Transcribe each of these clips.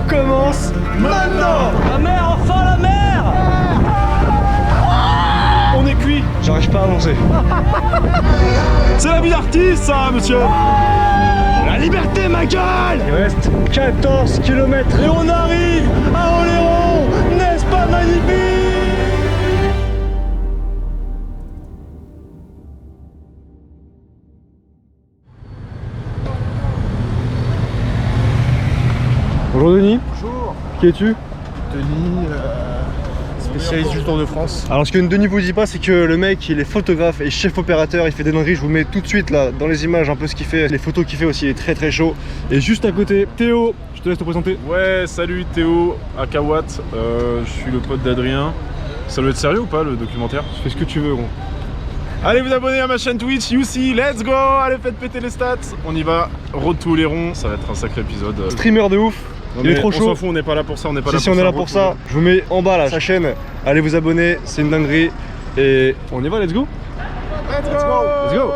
commence maintenant. La mer, enfin la mer. On est cuit. J'arrive pas à avancer. C'est la vie d'artiste ça, monsieur. La liberté, ma gueule. Il reste 14 km et on arrive à Oléron. N'est-ce pas magnifique? Bonjour Denis. Bonjour. Qui es-tu? Denis, spécialiste du Tour de France. Alors ce que Denis vous dit pas, c'est que le mec il est photographe et chef opérateur, il fait des dingueries. Je vous mets tout de suite là dans les images un peu ce qu'il fait, les photos qu'il fait aussi, il est très chaud. Et juste à côté, Théo, je te laisse te présenter. Ouais, salut Théo, Akawatt, je suis le pote d'Adrien. Ça doit être sérieux ou pas le documentaire? Tu fais ce que tu veux gros. Allez vous abonner à ma chaîne Twitch, YouSee, let's go. Allez faites péter les stats. On y va, road to Oléron, ça va être un sacré épisode. Streamer de ouf. Non, il est trop on chaud. s'en fout, on n'est pas là pour ça, on n'est pas là Si pour on ça. est là pour ça, je vous mets en bas là sa chaîne. Allez vous abonner, c'est une dinguerie. Et on y va, let's go. Let's go. Let's go.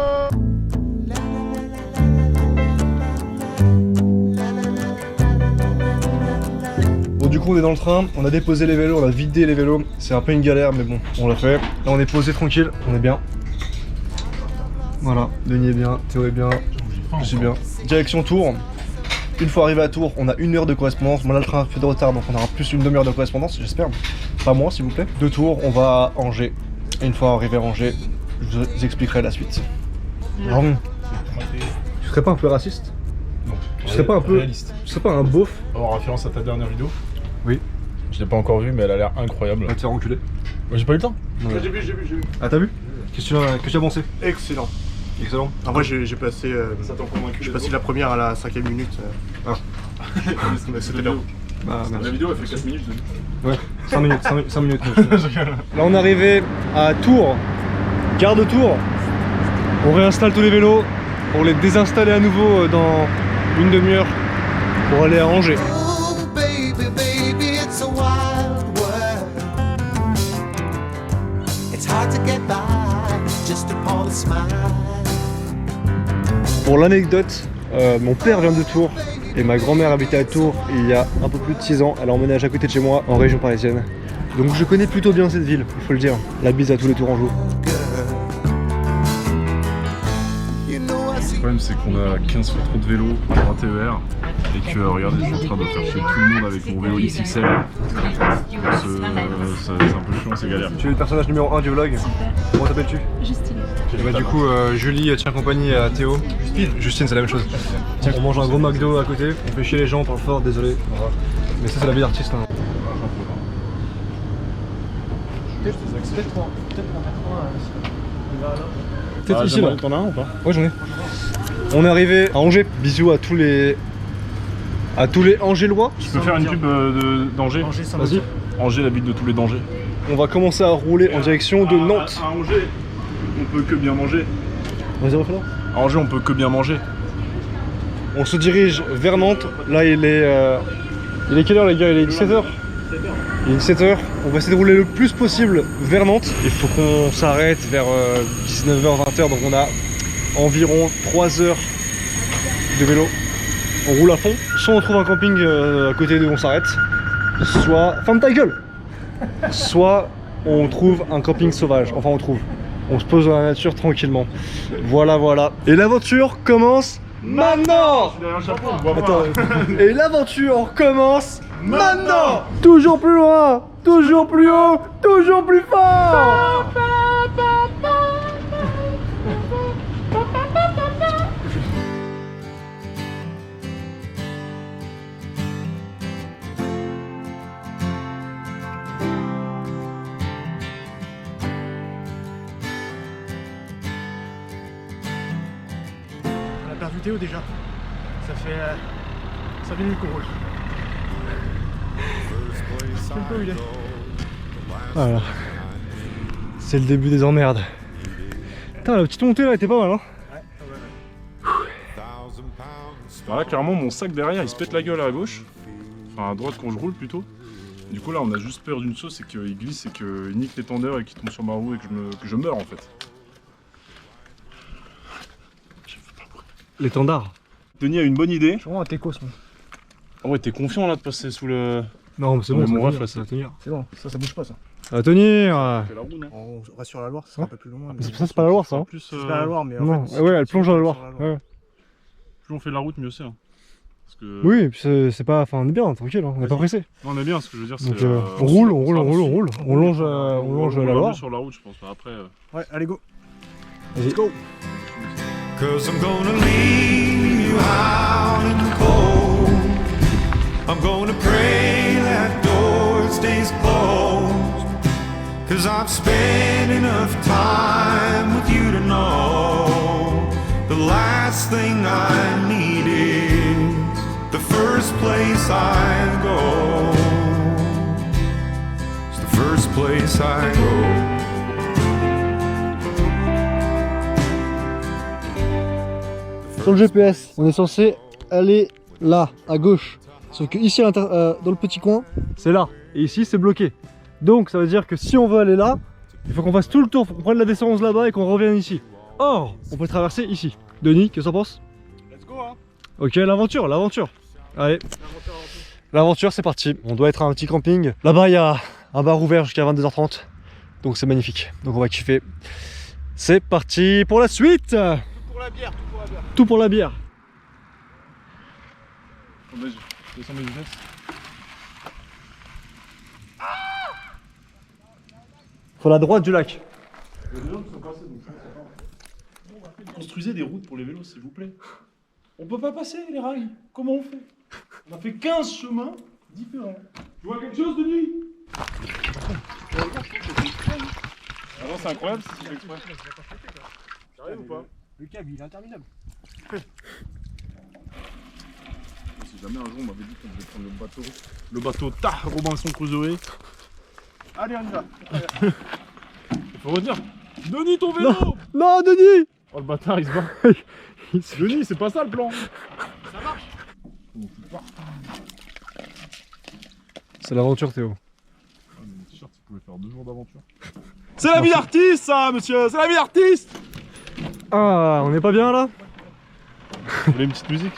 Bon du coup on est dans le train, on a déposé les vélos, on a vidé les vélos. C'est un peu une galère mais bon, on l'a fait. Là on est posé tranquille, on est bien. Voilà, Denis est bien, Théo est bien, je suis bien. Direction Tours. Une fois arrivé à Tours, on a 1 heure de correspondance. Moi là le train fait de retard donc on aura plus une demi-heure de correspondance, j'espère. Pas moins s'il vous plaît. De Tours, on va à Angers. Et une fois arrivé à Angers, je vous expliquerai la suite. Vraiment. Tu serais pas un peu raciste? Non. Tu serais pas un peu... Réaliste. Tu serais pas un beauf? En référence à ta dernière vidéo? Oui. Je l'ai pas encore vue mais elle a l'air incroyable. On va te faire enculer. Moi j'ai pas eu le temps. Ouais. J'ai vu. Ah t'as vu? Qu'est-ce que tu as pensé? Excellent. Excellent. En vrai, j'ai passé, j'ai passé la première à la 5ème minute. Ah. C'était bien. Bah merci. La vidéo elle fait 4 minutes. Ouais, 5 minutes, 5 minutes. Là on est arrivé à Tours, gare de Tours. On réinstalle tous les vélos pour les désinstaller à nouveau dans une demi-heure pour aller à Angers. Oh, baby, baby, it's a wild world. It's hard to get by just upon a smile. Pour l'anecdote, mon père vient de Tours et ma grand-mère habitait à Tours il y a un peu plus de 6 ans. Elle a emménagé à côté de chez moi en région parisienne. Donc je connais plutôt bien cette ville, il faut le dire. La bise à tous les Tourangeaux. Le problème c'est qu'on a 15 fois trop de vélos pour un TER et que regardez je suis en train de faire chier tout le monde avec mon vélo XXL. C'est un peu chiant, c'est galère. Tu es le personnage numéro 1 du vlog. Comment t'appelles-tu? Justine. Et bah du coup Julie tient compagnie à Théo. Justine c'est la même chose. Tiens, on mange un gros McDo à côté, on fait chier les gens, on parle fort, désolé. Voilà. Mais ça c'est la vie d'artiste. Hein. Peut-être ici là. T'en as un ou pas? Ouais j'en ai. On est arrivé à Angers. Bisous à tous les Angélois. Je peux faire une pub d'Angers? Vas-y. Angers, la ville de tous les dangers. On va commencer à rouler en direction de Nantes. À Angers, on peut que bien manger. Vas-y refais-la. À Angers, on peut que bien manger. On se dirige vers Nantes. Là il est quelle heure les gars? Il est 17h. Il est 17h. On va essayer de rouler le plus possible vers Nantes. Il faut qu'on s'arrête vers 19h, 20h. Donc on a environ 3 heures de vélo. On roule à fond. Soit on trouve un camping à côté d'où on s'arrête. Soit... Ferme ta gueule! Soit on trouve un camping sauvage. Enfin on se pose dans la nature tranquillement. Voilà. Et l'aventure commence maintenant! Attends. Et l'aventure commence maintenant! Toujours plus loin! Toujours plus haut! Toujours plus fort! On a perdu Théo déjà. Ça fait 5 minutes qu'on roule. Quel peu il est? Voilà. C'est le début des emmerdes. Putain, la petite montée là était pas mal, hein? Là, clairement, mon sac derrière il se pète la gueule à gauche. Enfin, à droite quand je roule plutôt. Du coup, là, on a juste peur d'une chose, c'est qu'il glisse et qu'il nique l'étendeur et qu'il tombe sur ma roue et que je meurs en fait. L'étendard. Denis a une bonne idée. Je suis vraiment un techos, moi. Ah ouais, t'es confiant là de passer sous le. Non, mais c'est Non, bon, mais mon ça ref, va là, tenir, ça va tenir. C'est bon, ça bouge pas ça. Ça va tenir. C'est la roue, non? On reste sur la Loire, ça sera un peu plus loin. Mais ça, c'est pas la Loire, ça. Hein. Plus, C'est pas la Loire, mais Non, en fait. ouais, elle plonge dans la Loire. Ouais. plus on fait la route, mieux c'est. Hein. Parce que... Oui, puis c'est pas. Enfin, on est bien, tranquille, hein. On est pas pressé. Non, on est bien, ce que je veux dire, c'est. Donc, on roule. On longe la Loire. Sur la route, je pense. Après. Ouais, allez, go. Vas-y. Go. 'Cause I'm gonna leave you out in the cold. I'm gonna pray that door stays closed. 'Cause I've spent enough time with you to know the last thing I need is the first place I go. It's the first place I go. Sur le GPS, on est censé aller là, à gauche. Sauf que ici, dans le petit coin, c'est là. Et ici, c'est bloqué. Donc, ça veut dire que si on veut aller là, il faut qu'on fasse tout le tour, faut qu'on prenne la descente là-bas et qu'on revienne ici. Or, on peut traverser ici. Denis, qu'est-ce que t'en penses? Let's go, hein. Ok, l'aventure. Allez. L'aventure, c'est parti. On doit être à un petit camping. Là-bas, il y a un bar ouvert jusqu'à 22h30. Donc, c'est magnifique. Donc, on va kiffer. C'est parti pour la suite. Pour la bière, tout pour la bière. Tout pour la bière. Vas-y, descends mes vitesses. Sur la droite du lac. Les vélos sont passés, donc construisez des routes pour les vélos, s'il vous plaît. On peut pas passer les rails. Comment on fait? On a fait 15 chemins différents. Tu vois quelque chose, Denis? Ah non, c'est incroyable si tu fais exprès. T'arrives ou pas? Le câble, il est interminable. Si jamais un jour on m'avait dit qu'on devait prendre le bateau Robinson Crusoe. Allez, on y va. Il faut retenir. Denis, ton vélo! Non, Denis. Oh le bâtard, il se bat. Denis, c'est pas ça le plan. Ça marche. C'est l'aventure, Théo. Ah, mais mon t-shirt, il pouvait faire 2 jours d'aventure. C'est la vie d'artiste, ça, monsieur! C'est la vie d'artiste! Ah, on n'est pas bien là? Vous voulez une petite musique?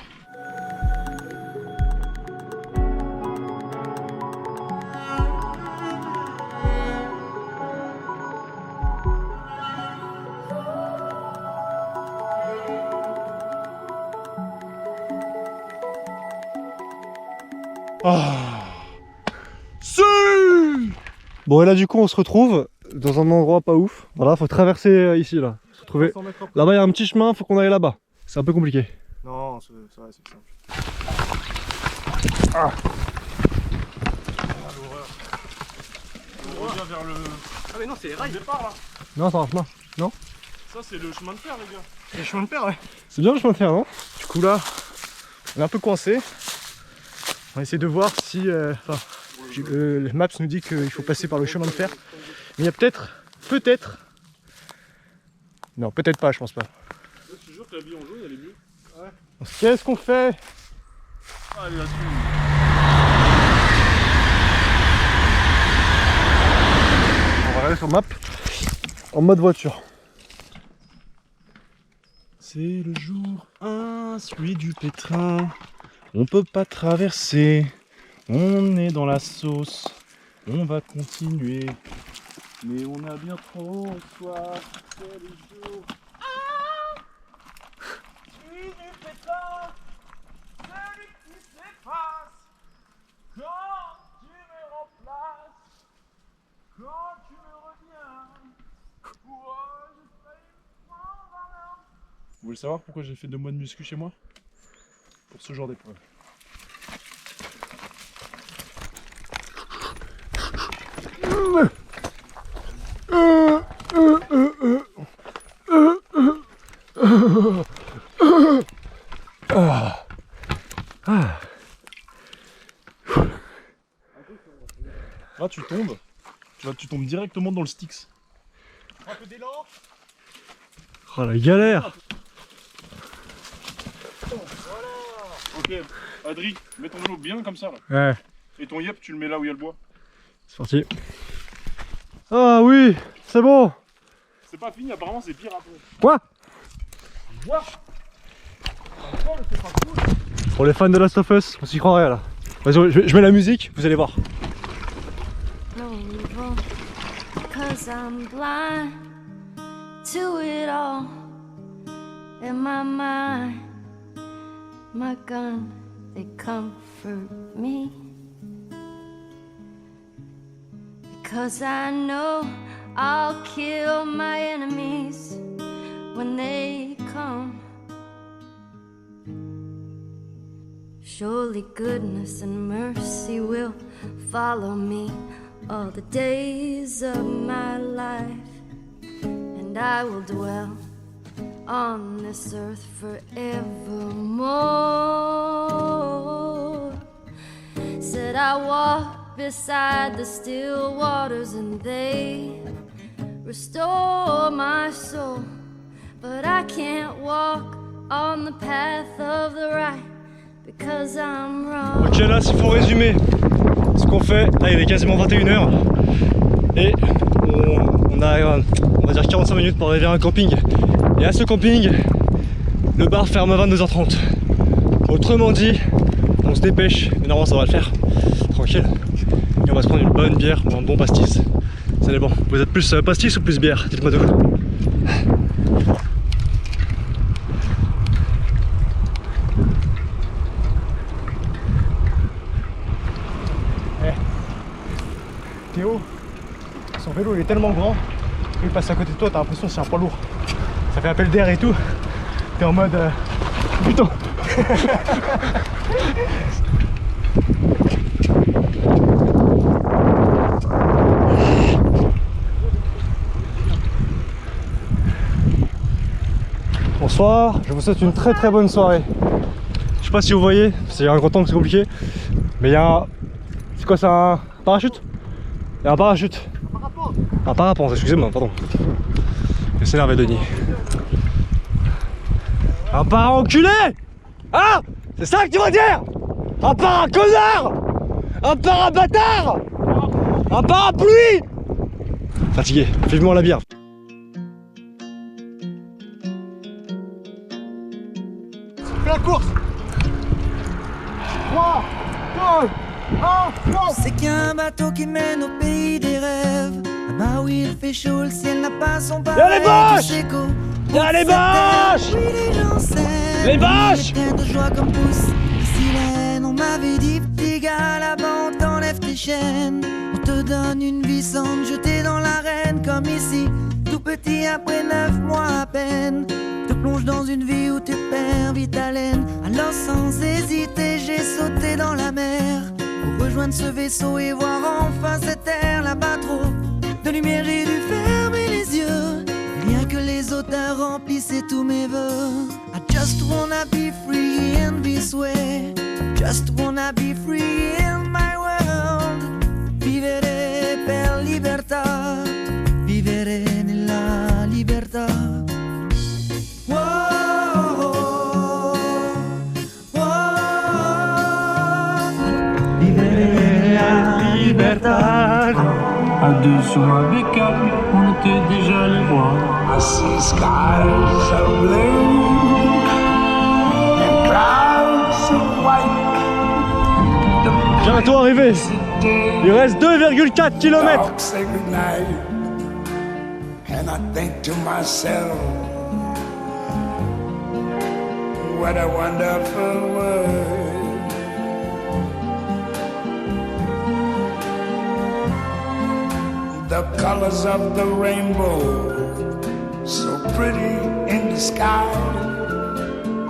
Bon, et là, du coup, on se retrouve dans un endroit pas ouf. Voilà, faut traverser ici là. Faut se retrouver. Là-bas, il y a un petit chemin, faut qu'on aille là-bas. C'est un peu compliqué. Non, ça va, c'est simple. On revient vers le Ah, mais non, c'est les rails. départ là. Non, ça marche pas. Ça, c'est le chemin de fer, les gars. C'est le chemin de fer, ouais. C'est bien le chemin de fer, non? Du coup, là, on est un peu coincé. On va essayer de voir si. Le Maps nous dit qu'il faut passer par le chemin de fer. Mais il y a peut-être. Non, peut-être pas, je pense pas. Je te jure que la bille en jaune, elle est mieux. Donc, qu'est-ce qu'on fait? Allez, là-dessus. On va regarder sur map en mode voiture. C'est le jour 1, celui du pétrin. On peut pas traverser. On est dans la sauce. On va continuer. Mais on a bien trop soif. C'est le jour. Celui du pétrin, celui qui s'efface. Quand tu me remplaces, quand tu me reviens. Ouais, je fais une Vous voulez savoir pourquoi j'ai fait 2 mois de muscu chez moi? Pour ce genre d'épreuve. Là tu tombes, tu tombes directement dans le Styx. Un peu d'élan. Oh la galère. Ok, Adri, mets ton vélo bien comme ça là. Ouais, Et ton yep, tu le mets là où il y a le bois. c'est parti. Ah oui, c'est bon. C'est pas fini, apparemment c'est pire après. Quoi? Pour les fans de Last of Us, on s'y croirait là. Vas-y, je mets la musique, vous allez voir. No evil, 'cause I'm blind to it all. In my mind, my gun, they comfort me. Because I know I'll kill my enemies when they come. Surely goodness and mercy will follow me all the days of my life, and I will dwell on this earth forevermore. Said I walk beside the still waters and they restore my soul, but I can't walk on the path of the right because I'm wrong. Ok, là, s'il faut résumer ce qu'on fait, là il est quasiment 21h et on a, on va dire 45 minutes pour arriver à un camping. Et à ce camping, le bar ferme à 22h30. Autrement dit, on se dépêche, mais normalement ça va le faire, tranquille. Et on va se prendre une bonne bière ou un bon pastis. Ça dépend. Vous êtes plus pastis ou plus bière? Dites-moi tout. Théo, son vélo il est tellement grand qu'il passe à côté de toi, t'as l'impression que c'est un poids lourd. Ça fait appel d'air et tout. T'es en mode putain. Bonsoir, je vous souhaite une très très bonne soirée. Je sais pas si vous voyez, c'est un gros temps que c'est compliqué, mais il y a un... C'est quoi, c'est un parachute? Il y a un parachute. Un parapente, excusez-moi, pardon. Je s'est énervé Denis. Un para-enculé! Ah! C'est ça que tu vas dire? Un para-connard! Un para-bâtard! Un parapluie! Fatigué, vivement la bière. La course! 3, 2, 1, go! C'est qu'un bateau qui mène au pays des rêves. Là-bas où il fait chaud, le ciel n'a pas son pareil. Y'a les bâches! Y'a les bâches! Oui, les gens s'aiment. Les bâches! Plein de joie comme pousse les sirènes. On m'avait dit, petit gars, là-bas on t'enlève tes chaînes. On te donne une vie sans te jeter dans l'arène. Comme ici, tout petit après 9 mois à peine. Te plonge dans une vie où tu perds vite haleine. Alors sans hésiter, j'ai sauté dans la mer. Pour rejoindre ce vaisseau et voir enfin cette terre là-bas trop. De lumière j'ai dû fermer les yeux. Rien que les auteurs remplissaient tous mes vœux. I just wanna be free in this way. Just wanna be free in my world. Vivere per libertà. Vivere nella libertà. Vivere la libertà. À deux sur ma bécane, on était déjà les rois. I see skies of blue and clouds of white. Bientôt arrivé. Il reste 2,4 km. Dogs say goodnight, and I think to myself, what a wonderful world. The colors of the rainbow, so pretty in the sky,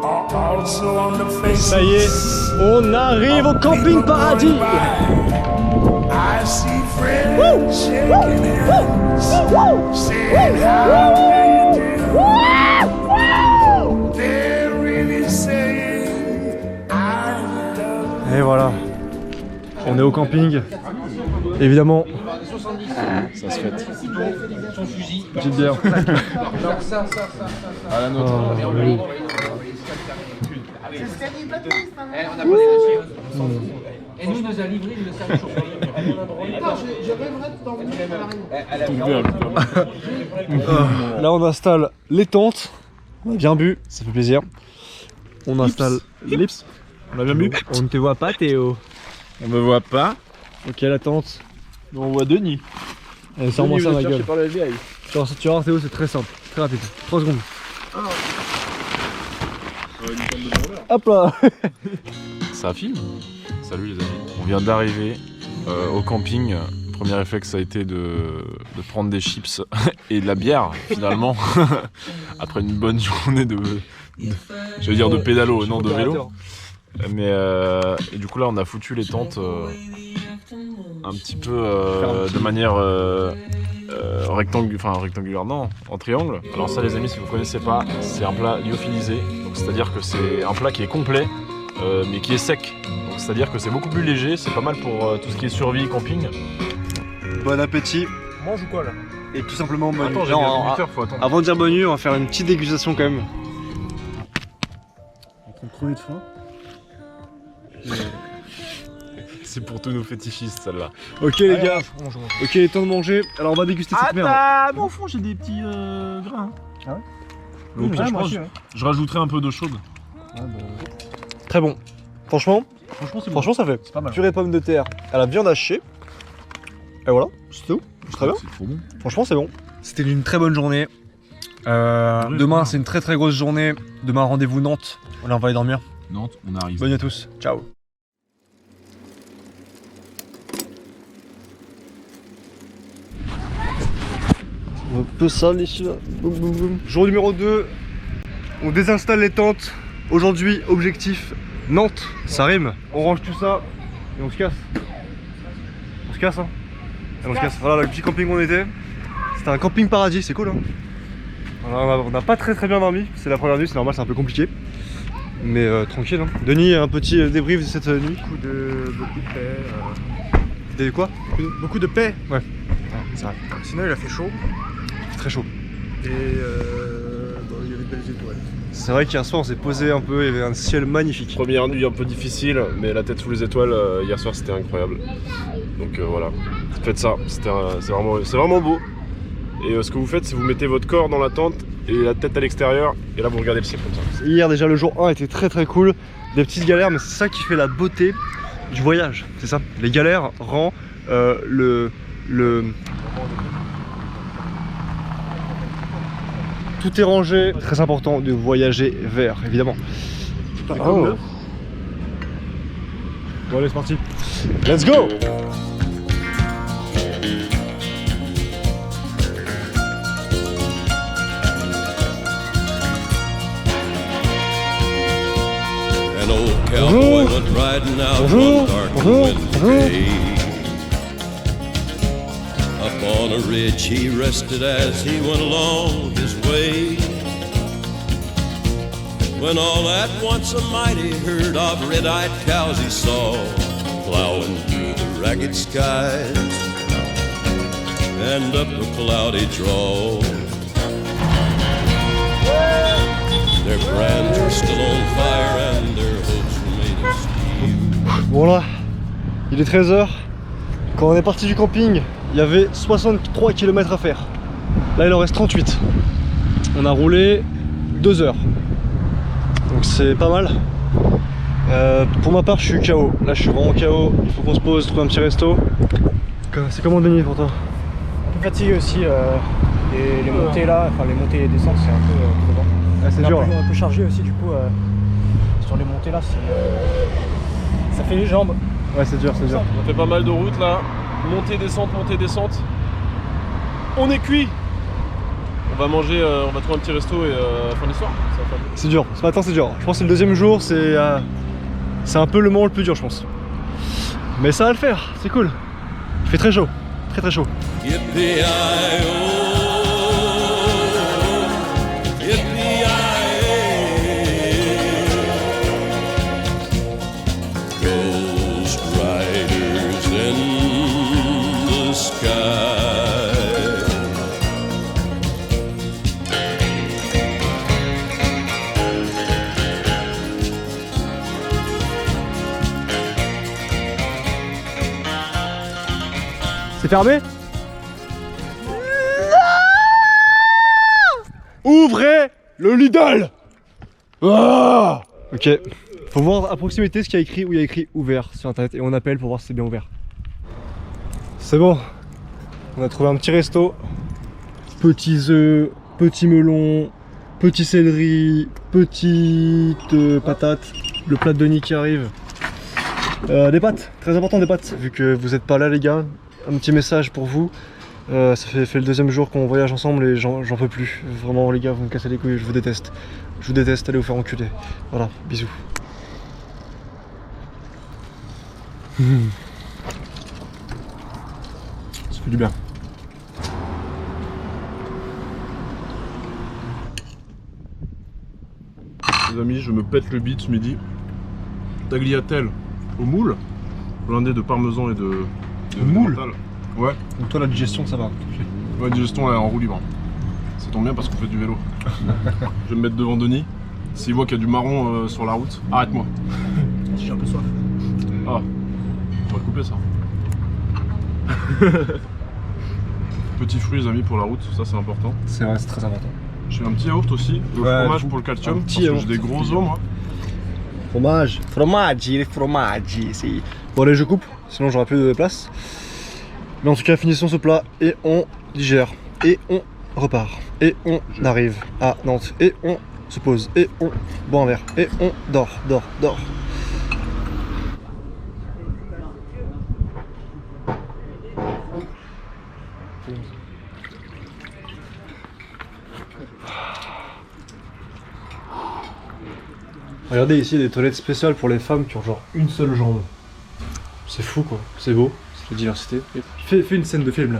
are also on the faces. Ça y est, on arrive au camping paradis. I see friends shaking hands, saying how do you do? They're really saying I love you. Et voilà, on est au camping. Évidemment, Ça se fête. petite bière. À la nôtre. Oui. Et nous, nous a livré le service Là, on installe les tentes. On a bien bu, ça fait plaisir. On installe les... On a bien bu. On ne te voit pas, Théo. On me voit pas. Ok, la tente. On voit Denis. Allez, sors-moi ça, ma gueule. Par le FBI. Tu vas voir, Théo, c'est très simple, très rapide. 3 secondes. Hop là. Ça filme. Salut les amis. On vient d'arriver au camping. Premier réflexe ça a été de prendre des chips et de la bière finalement. Après une bonne journée de pédalo, non de vélo. Mais et du coup là on a foutu les tentes un petit peu de manière rectangulaire, non, en triangle. Alors ça les amis, si vous connaissez pas, c'est un plat lyophilisé. Donc c'est-à-dire que c'est un plat qui est complet mais qui est sec. Donc c'est-à-dire que c'est beaucoup plus léger, c'est pas mal pour tout ce qui est survie, camping. Bon appétit. On mange ou quoi là? Et tout simplement bonne nuit. Attends, j'ai bien 8 heures, faut attendre. Avant de dire bonne nuit, on va faire une petite dégustation quand même. En train de crever de faim. C'est pour tous nos fétichistes celle-là. Ok les gars, ok, il est temps de manger. Alors on va déguster cette merde. Ah mais au fond j'ai des petits grains. Ah ouais? Donc Oui, je moi pense aussi, ouais. je rajouterai un peu d'eau chaude. Très bon. Franchement, Franchement, ça fait. c'est pas mal. Purée pomme de terre à la viande hachée. Et voilà, c'est tout. C'est très bien. C'est trop bon. Franchement, c'est bon. C'était une très bonne journée. Demain, c'est une très très grosse journée. Demain, rendez-vous Nantes. Là, on va aller dormir. Nantes, on arrive. Bonne nuit à tous. Ciao. Un peu sale ici là. Boum, boum, boum. Jour numéro 2. On désinstalle les tentes. Aujourd'hui, objectif Nantes. Ça rime. On range tout ça et on se casse. On se casse hein. Et on se casse. Voilà le petit camping où on était. C'était un camping paradis, c'est cool hein. On n'a pas très bien dormi. C'est la première nuit, c'est normal, c'est un peu compliqué. Mais tranquille hein. Denis, un petit débrief de cette nuit. Beaucoup de paix. Des quoi? Beaucoup de paix. Ouais, c'est vrai. Sinon, il a fait chaud. C'est très chaud. Et il y avait de belles étoiles. C'est vrai qu'hier soir on s'est posé un peu, il y avait un ciel magnifique. Première nuit un peu difficile, mais la tête sous les étoiles hier soir c'était incroyable. Donc voilà, faites ça, c'est vraiment beau. Et ce que vous faites, c'est vous mettez votre corps dans la tente et la tête à l'extérieur, et là vous regardez le ciel comme ça. Hier déjà le jour 1 était très cool, des petites galères, mais c'est ça qui fait la beauté du voyage, c'est ça. Les galères rend tout est rangé, très important de voyager vers, évidemment. Oh. Bon allez c'est parti. Let's go. An old cowboy went riding out one dark winter day. Up on a ridge he rested as he went along his way. When all at once a mighty herd of red-eyed cows he saw plowing through the ragged skies and up a cloudy draw. Their brands were still on fire and their hopes were made of steel. Bon là, il est 13h. Quand on est parti du camping, il y avait 63 km à faire. Là il en reste 38. On a roulé 2 heures. Donc c'est pas mal. Pour ma part je suis KO. Là je suis vraiment KO. Il faut qu'on se pose, trouver un petit resto. C'est comment Denis pour toi? Un peu fatigué aussi. Les montées là, enfin les montées et les descentes c'est un peu crevant. Ah, c'est dur. Un peu chargé aussi du coup. Sur les montées là, ça fait les jambes. Ouais c'est dur, c'est dur. On fait pas mal de routes là, montée, descente. On est cuit. On va manger, on va trouver un petit resto et fin d'histoire. C'est dur, ce matin c'est dur. Je pense que c'est le deuxième jour, c'est un peu le moment le plus dur je pense. Mais ça va le faire, c'est cool. Il fait très chaud, très chaud. Yippee-i-oh, Ghost riders in the sky. C'est fermé? Ouvrez le Lidl. Ah ok, Faut voir à proximité ce qu'il y a écrit, où il y a écrit ouvert sur internet et on appelle pour voir si c'est bien ouvert. C'est bon, on a trouvé un petit resto. Petits œufs, petits melons, petit céleri, petites patates, le plat de Denis qui arrive. Des pâtes, très important des pâtes, vu que vous n'êtes pas là les gars. Un petit message pour vous. Ça fait le deuxième jour qu'on voyage ensemble et j'en peux plus. Vraiment les gars, vous me cassez les couilles, je vous déteste. Je vous déteste, allez vous faire enculer. Voilà, bisous. Ça fait du bien. Les amis, je me pète le bide ce midi. Tagliatelle au moule, blindé de parmesan et de moule. mental. Ouais. Donc toi la digestion ça va. Ouais, digestion là, en roue libre. Ça tombe bien parce qu'on fait du vélo. Je vais me mettre devant Denis. S'il voit qu'il y a du marron sur la route, arrête-moi. J'ai un peu soif. Ah, on va le couper ça. Petits fruits les amis pour la route, ça c'est important. C'est vrai, c'est très important. Je fais un petit yaourt aussi, le fromage pour le calcium, parce que j'ai des gros os moi. Fromage, les fromages, si. Bon allez je coupe, sinon j'aurai plus de place. Mais en tout cas finissons ce plat et on digère. Et on repart. Et on arrive à Nantes. Et on se pose. Et on boit un verre. Et on dort. Regardez ici des toilettes spéciales pour les femmes qui ont genre une seule jambe. C'est fou quoi, c'est beau, c'est la diversité. Fais une scène de film là.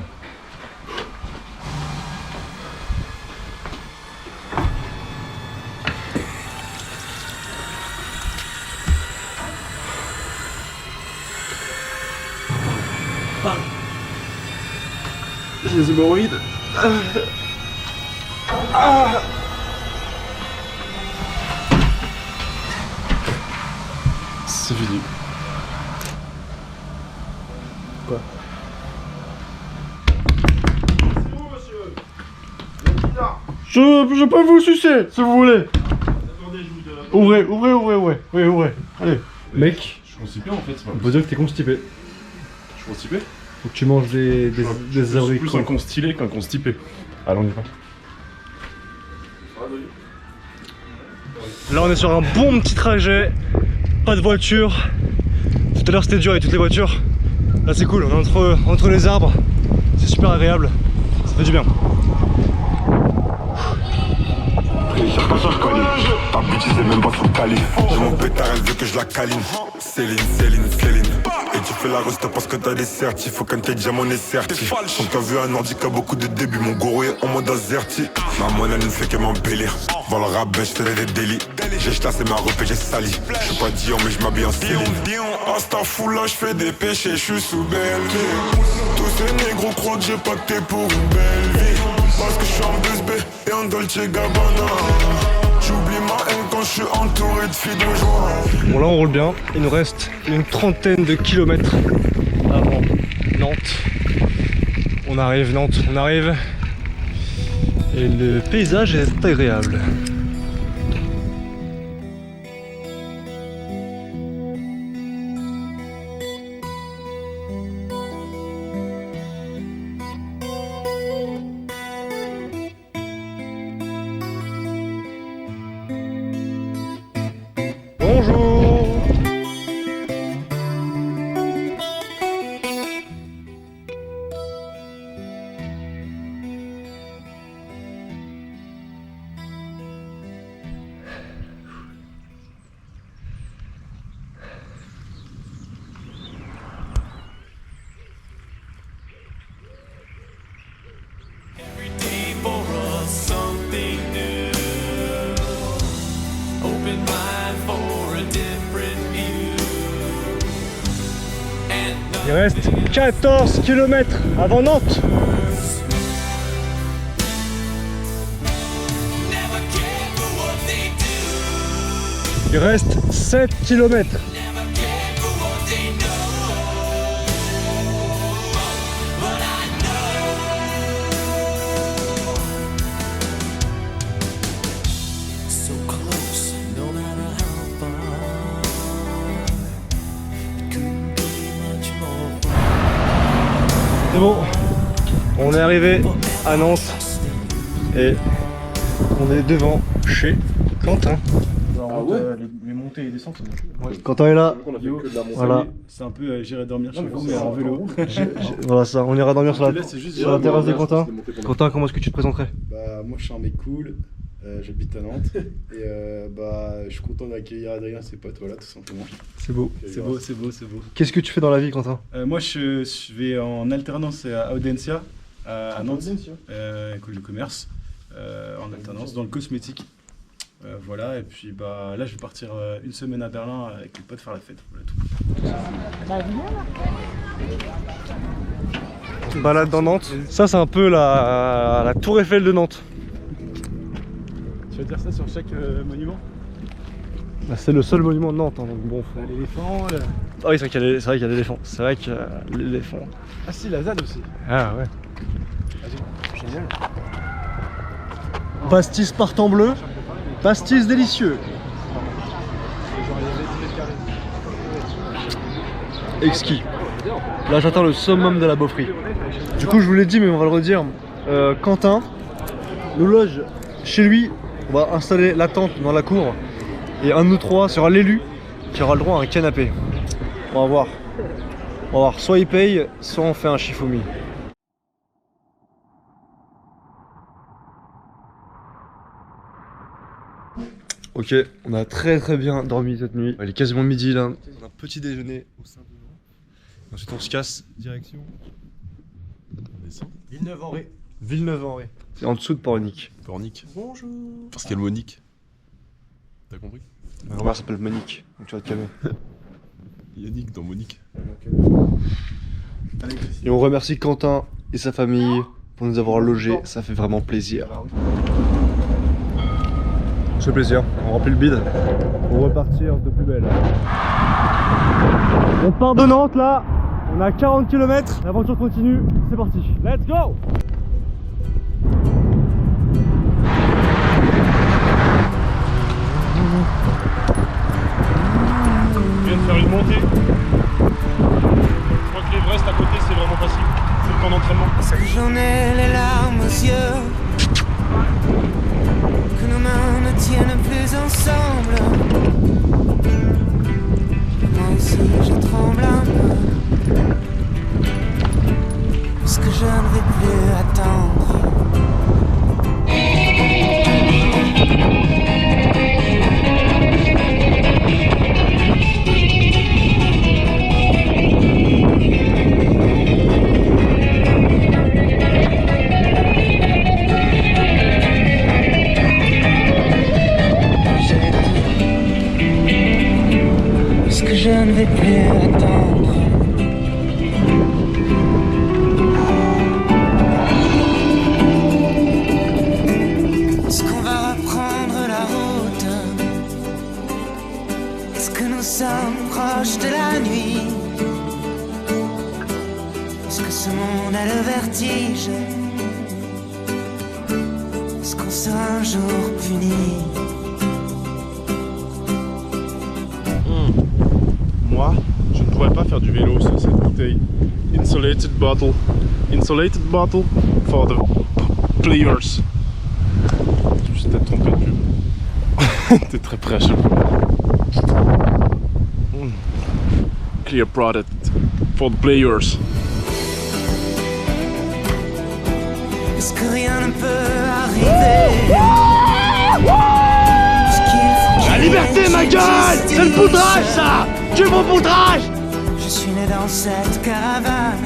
J'ai des hémorroïdes. C'est fini. Quoi? Je peux vous sucer si vous voulez. Ouvrez. Oui, ouvrez. Allez. Mec, Je suis constipé en fait, c'est pas on peut dire que t'es constipé. Je suis constipé. Faut que tu manges des Je suis abricots. plus un constylé qu'un constipé. Allez, on y va. Là on est sur un bon petit trajet, pas de voiture. Tout à l'heure c'était dur avec toutes les voitures. Là c'est cool, on est entre les arbres. C'est super agréable, ça fait du bien. Ta bitch c'est même pas sous cali. J'ai mon pétard, elle veut que je la câline. Céline. Et tu fais la reste parce que t'as des certifs. Faut qu'un tes diamants est certif. Donc t'as vu un ordi qui a beaucoup de débuts. Mon goro est en mode azerty. Ma monnaie ne fait que m'embellir. Dans le rap, je fais des délits. J'ai chassé ma robe et j'ai sali. Je suis pas Dion mais je m'habille en Céline. Astafoula, je fais des péchés, je suis sous belle vie. Tous ces négros croient que j'ai pacté pour une belle vie. Parce que je suis en BSB et en Dolce Gabbana. J'oublie ma haine quand je suis entouré de filles de joie. Bon là on roule bien, il nous reste une trentaine de kilomètres avant Nantes. On arrive Nantes, on arrive. Et le paysage est agréable. Bonjour. Every day for us something new. Open mind for a different view. And Il reste 14 km avant Nantes. never care for what they do. Il reste 7 km. Never care for what they know. But I know. So close, no matter how far. C'est bon, on est arrivé à Nantes et on est devant chez Quentin. Les montées et les descentes, Quentin est là. Voilà. C'est un peu j'irai dormir chez vous, mais en vélo. Voilà ça, on ira dormir sur la terrasse de Quentin. Quentin, comment est-ce que tu te présenterais? Bah, moi je suis un mec cool, j'habite à Nantes et bah, je suis content d'accueillir Adrien et ses potes, voilà, tout simplement. C'est beau. C'est beau, c'est beau, c'est beau. Qu'est-ce que tu fais dans la vie, Quentin? Moi je vais en alternance à Audencia, à Nantes, école de commerce, en alternance dans le cosmétique. Voilà, et puis bah, là je vais partir une semaine à Berlin avec les potes faire la fête. Voilà tout. Balade dans Nantes. Ça c'est un peu la tour Eiffel de Nantes. Tu vas dire ça sur chaque monument? Bah, c'est le seul monument de Nantes, hein, donc bon. L'éléphant. Ah oui, c'est vrai qu'il y a l'éléphant. C'est vrai qu'il y a l'éléphant. Ah si, la ZAD aussi. Ah ouais. Génial. Pastis partant bleu. Pastis délicieux. Exquis. Là j'atteins le summum de la beaufrie. Du coup je vous l'ai dit mais on va le redire. Quentin nous loge chez lui. On va installer la tente dans la cour. Et un de nous trois sera l'élu qui aura le droit à un canapé. On va voir. On va voir. Soit il paye, soit on fait un shifumi. Ok, on a très bien dormi cette nuit. Il est quasiment midi là. On a un petit déjeuner au sein de nous. Ensuite on se casse direction. On descend. Villeneuve-en-Ré. Villeneuve-en-Ré. C'est en dessous de Pornic. Pornic. Bonjour. Parce qu'il y a le Monique. T'as compris? Ma grand-mère s'appelle Monique, donc tu vas te calmer. Yannick dans Monique. Et on remercie Quentin et sa famille pour nous avoir logés, ça fait vraiment plaisir. C'est plaisir, on remplit le bide pour repartir de plus belle. On part de Nantes là, on a 40 km, l'aventure continue, c'est parti. Let's go! On vient de faire une montée. Je crois que l'Everest à côté c'est vraiment facile. C'est le camp d'entraînement. J'en ai les larmes aux yeux, que nos mains ne tiennent plus ensemble. Moi aussi je tremble un peu, parce que je ne vais plus attendre. Je ne vais plus attendre. Est-ce qu'on va reprendre la route? Est-ce que nous sommes proches de la nuit? Est-ce que ce monde a le vertige? Est-ce qu'on sera un jour puni? Moi, je ne pourrais pas faire du vélo sur cette bouteille. Insulated bottle for the players. Je me suis peut-être trompé de pub. T'es très prêche. Clear product for the players. Est-ce que rien ne peut arriver? La liberté, ma gueule! C'est le poutrage, ça! Tu veux mon poutrage? Je suis né dans cette caravane,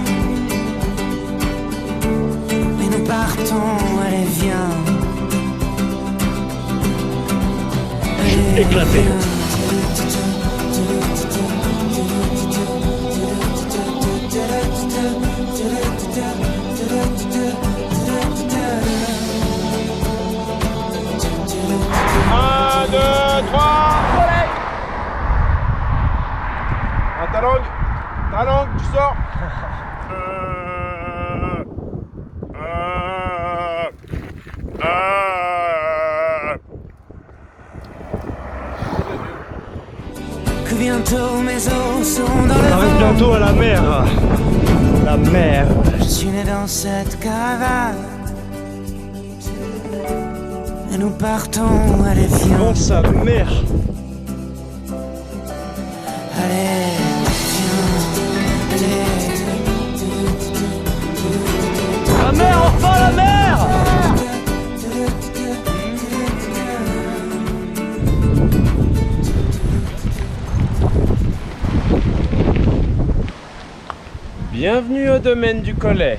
mais nous partons, allez viens. J'ai éclaté. Un, deux, trois. Ta langue, tu sors. Que bientôt mes os seront dans le On arrive bientôt à la mer. la mer. Je suis né dans cette caravane et nous partons à l'évian. Dans sa mère. Allez, viens, allez. La mer, enfin la mer. Bienvenue au domaine du Collet.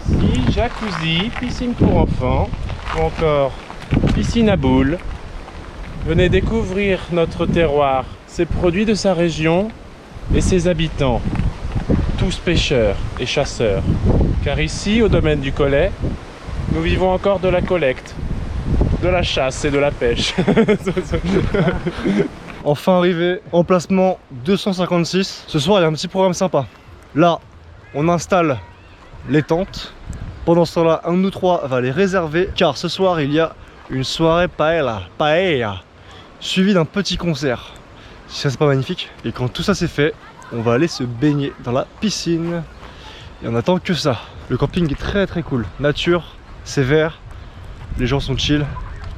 Ici, jacuzzi, piscine pour enfants, ou encore piscine à boules. Venez découvrir notre terroir, ses produits de sa région et ses habitants, tous pêcheurs et chasseurs. Car ici, au domaine du Collet, nous vivons encore de la collecte, de la chasse et de la pêche. Enfin arrivé, emplacement 256. Ce soir il y a un petit programme sympa. Là, on installe les tentes. Pendant ce temps-là, un de nous trois va les réserver. Car ce soir il y a une soirée paella, suivie d'un petit concert. Si ça c'est pas magnifique. Et quand tout ça c'est fait, on va aller se baigner dans la piscine. Et on attend que ça. Le camping est très très cool. Nature, c'est vert, les gens sont chill.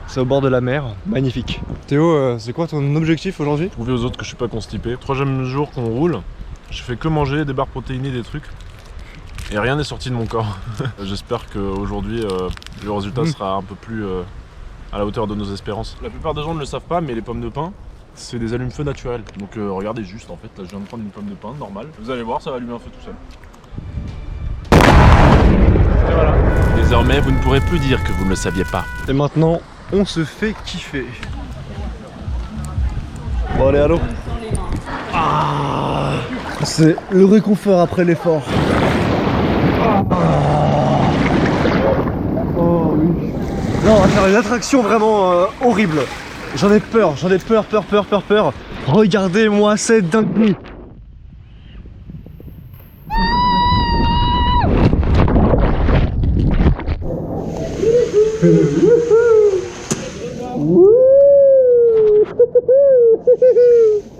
C'est au bord de la mer, magnifique. Théo, c'est quoi ton objectif aujourd'hui? Prouver aux autres que je suis pas constipé. Troisième jour qu'on roule, je fais que manger des barres protéinées, des trucs. Et rien n'est sorti de mon corps. J'espère qu'aujourd'hui, le résultat sera un peu plus à la hauteur de nos espérances. La plupart des gens ne le savent pas, mais les pommes de pin, c'est des allumes-feu naturels. Donc regardez juste, en fait, là je viens de prendre une pomme de pin normale. Vous allez voir, ça va allumer un feu tout seul. Et voilà. Désormais, vous ne pourrez plus dire que vous ne le saviez pas. Et maintenant, on se fait kiffer. Bon allez, allô. Ah, c'est le réconfort après l'effort. Oh oui. Non, on va faire une attraction vraiment horrible. J'en ai peur, peur. Regardez-moi cette dinguerie.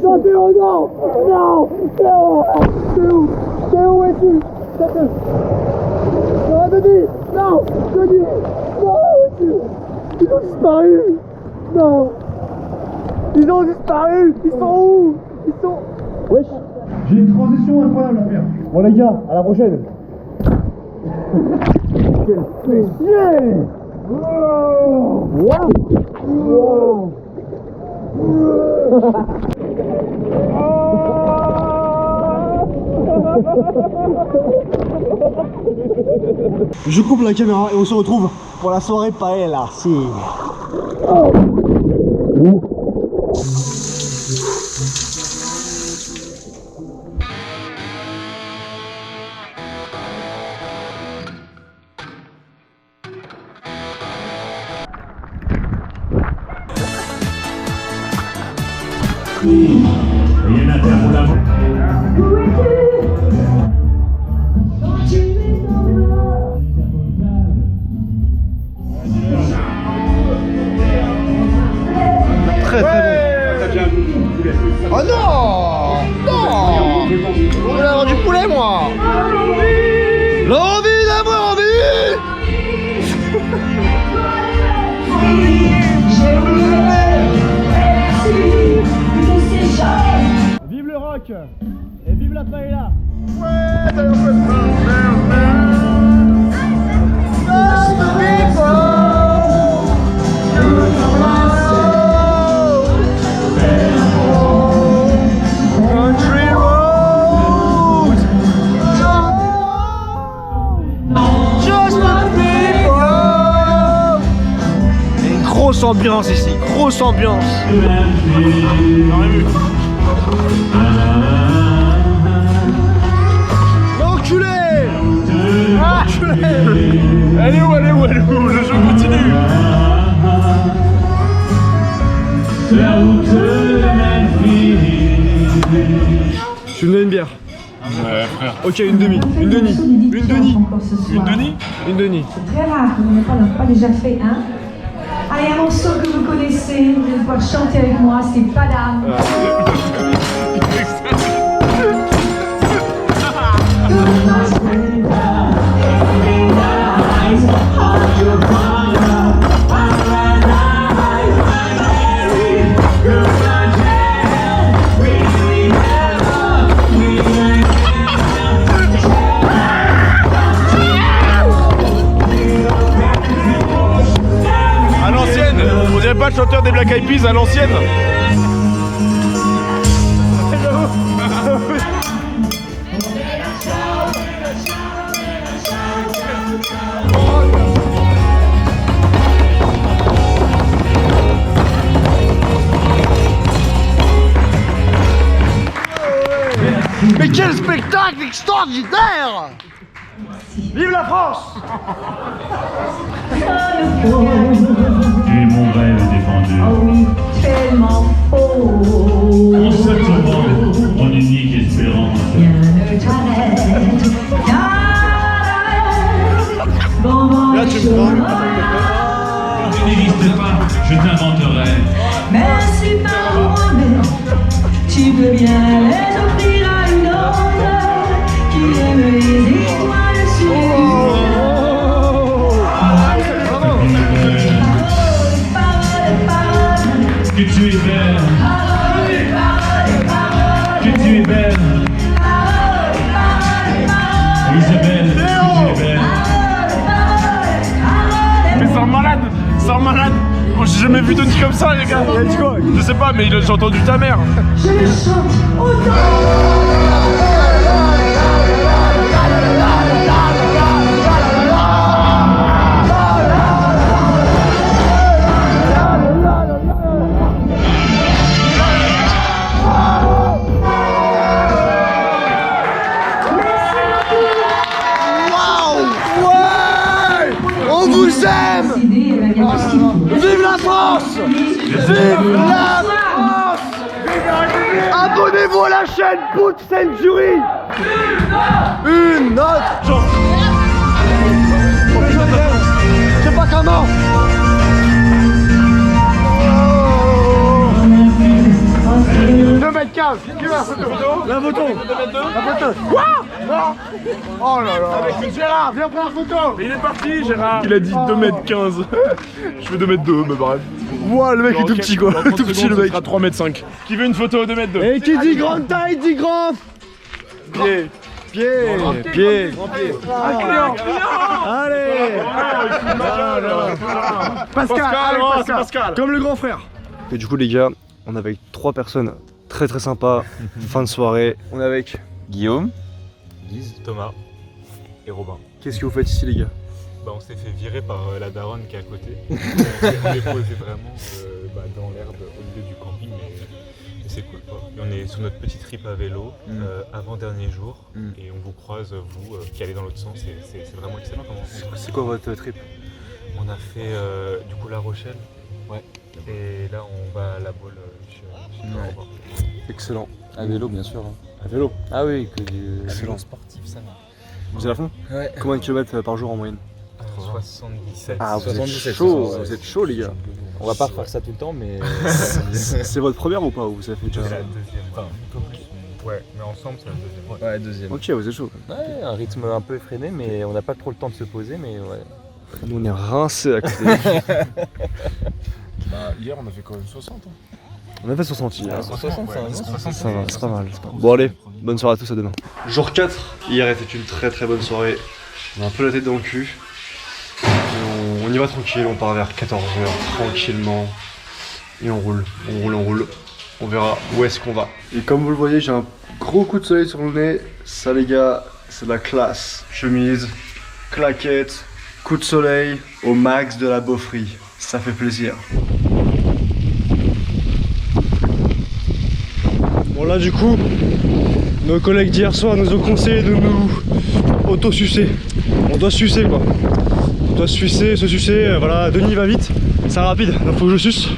Non, Théo, non! Non! Théo! Théo! Théo, où es-tu? Non, Denis! Non! Denis! Non, où es-tu? Ils ont disparu! Non! Ils ont disparu! Ils sont où? Ils sont... Wesh! J'ai une transition incroyable à faire! Bon les gars, à la prochaine! Quel spécial! Wow! Wow! Je coupe la caméra et on se retrouve pour la soirée paella. Si. Très très bon. Oh non! Non! Je voulais avoir du poulet moi! L'envie d'avoir envie! Vive le rock! Et vive la paella! Grosse ambiance ici, grosse ambiance. Enculé! Enculé! Elle est où? Le jeu continue. Je vais me donner une bière. Ouais, frère. Ok, une demi. C'est très rare que vous n'ayez pas déjà fait un. Allez, un morceau que vous connaissez, vous allez pouvoir chanter avec moi, c'est Padam. À l'ancienne, on dirait pas le chanteur des Black Eyed Peas à l'ancienne. Mais quel spectacle extraordinaire! Vive la France! Et mon rêve défendu. Oh oui, tellement faux. En se trouvant, mon unique espérance. Rien ne t'arrête. Là, tu me prends. Tu n'existes pas, je t'inventerai. Merci par moi-même. Tu peux bien les offrir à une autre qui aime les étoiles sur les Que tu es belle. Que tu es belle. Isabelle, que tu es belle. Mais c'est un malade, c'est un malade. Oh, j'ai jamais vu Denis comme ça, les gars. Je sais pas, mais j'ai entendu ta mère. Je le chante autant. On vous aime! Vive la France! Vive la France! Abonnez-vous à la chaîne Boot Century! Une autre! Je sais pas comment! 2m15! Qui veut la photo? La photo! La photo! Quoi? Non! Oh là là! Avec Gérard, viens prendre la photo! Mais il est parti, Gérard. Il a dit 2m15. Je fais 2m2, mais bref. Ouah, le mec est tout petit quoi! Tout petit le mec! 3m5. Qui veut une photo 2m2? Et qui dit grande taille dit grand! Pied. Pied! Pied! Allez! Pascal! Comme le grand frère! Et du coup les gars, on est avec 3 personnes très très sympas. Fin de soirée. On est avec Guillaume, Guise, Thomas et Robin. Qu'est-ce que vous faites ici les gars? Bah, on s'est fait virer par la daronne qui est à côté. On s'est déposé vraiment dans l'herbe au milieu du camping, mais c'est cool quoi. Et on est sur notre petit trip à vélo, avant-dernier jour, et on vous croise, vous qui allez dans l'autre sens, c'est vraiment excellent comme rencontre. C'est quoi votre trip? On a fait du coup La Rochelle, ouais. Et là on va à la Baule chez Robin. Excellent. à vélo bien sûr. À vélo? Ah oui, que du excellent. Sportif ça va. Vous êtes à fond? Ouais. Combien de kilomètres par jour en moyenne? 77. Ah, vous 77, êtes chaud, ouais, vous êtes chaud les gars. On va pas faire ça tout le temps, mais c'est votre première ou pas? Ou vous avez fait déjà? C'est la deuxième. Enfin, un peu plus. Ouais, mais ensemble c'est la deuxième. Ouais, deuxième. Ok, vous êtes chaud. Ouais, un rythme un peu effréné, mais on n'a pas trop le temps de se poser, mais ouais. Nous on est rincés à côté. Bah, hier on a fait quand même 60. Hein. On a fait 60 hier. Ah, 60, ouais, ça va, c'est pas mal. Bon allez, bonne soirée à tous, à demain. Jour 4, hier était une très très bonne soirée. On a un peu la tête dans le cul. On y va tranquille, on part vers 14h tranquillement. Et on roule. On verra où est-ce qu'on va. Et comme vous le voyez, j'ai un gros coup de soleil sur le nez. Ça les gars, c'est de la classe. Chemise, claquette, coup de soleil au max de la beaufrie. Ça fait plaisir. Bon là du coup, nos collègues d'hier soir nous ont conseillé de nous auto-sucer. On doit sucer quoi. On doit se sucer, voilà, Denis va vite, c'est rapide, donc faut que je suce.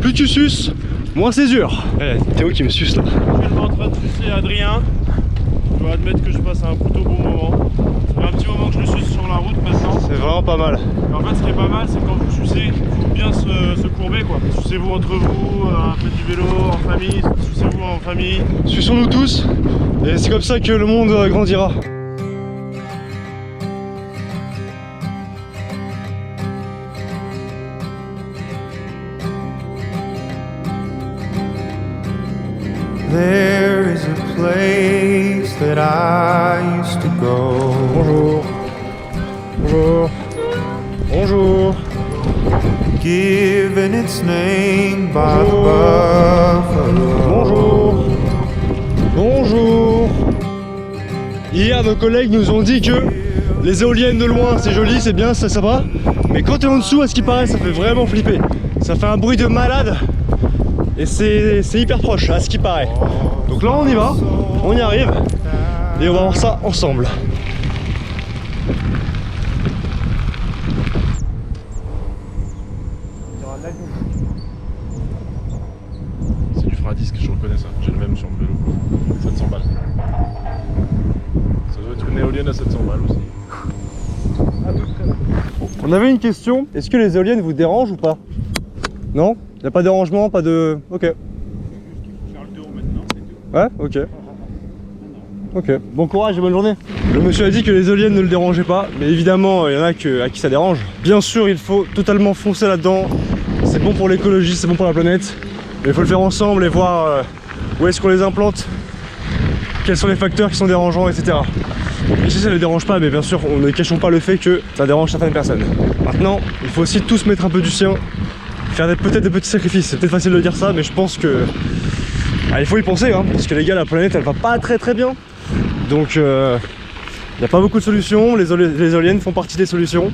Plus tu suces, moins c'est dur. Théo qui me suce là. Je suis en train de sucer Adrien. Je dois admettre que je passe un plutôt bon moment. Ça fait un petit moment que je le suce sur la route maintenant. C'est vraiment pas mal. Et en fait ce qui est pas mal c'est quand vous sucez, il faut bien se courber quoi. Sucez-vous entre vous, faites du vélo en famille, sucez-vous en famille. Suçons-nous tous, et c'est comme ça que le monde grandira. There is a place that I used to go. Bonjour. Bonjour. Bonjour. Given its name by the buffalo. Bonjour. Bonjour. Hier, nos collègues nous ont dit que les éoliennes de loin, c'est joli, c'est bien, ça va. Mais quand t'es en dessous, à ce qui paraît, ça fait vraiment flipper. Ça fait un bruit de malade. Et c'est hyper proche, à ce qui paraît. Donc là, on y va, on y arrive. Et on va voir ça ensemble. C'est du frein à disque, je reconnais ça. J'ai le même sur le vélo. 700 balles. Ça doit être une éolienne à 700 balles aussi. On avait une question, est-ce que les éoliennes vous dérangent ou pas? Non? Il n'y a pas de dérangement, pas de... Ok. Ouais, ok. Ok, bon courage et bonne journée. Le monsieur a dit que les éoliennes ne le dérangeaient pas, mais évidemment il y en a à qui ça dérange. Bien sûr il faut totalement foncer là-dedans, c'est bon pour l'écologie, c'est bon pour la planète, mais il faut le faire ensemble et voir où est-ce qu'on les implante, quels sont les facteurs qui sont dérangeants, etc. Ici ça ne les dérange pas, mais bien sûr on ne cachons pas le fait que ça dérange certaines personnes. Maintenant il faut aussi tous mettre un peu du sien, faire peut-être des petits sacrifices, c'est peut-être facile de dire ça, mais je pense que... il faut y penser, hein, parce que les gars, la planète elle va pas très bien. Donc il n'y a pas beaucoup de solutions, les éoliennes font partie des solutions.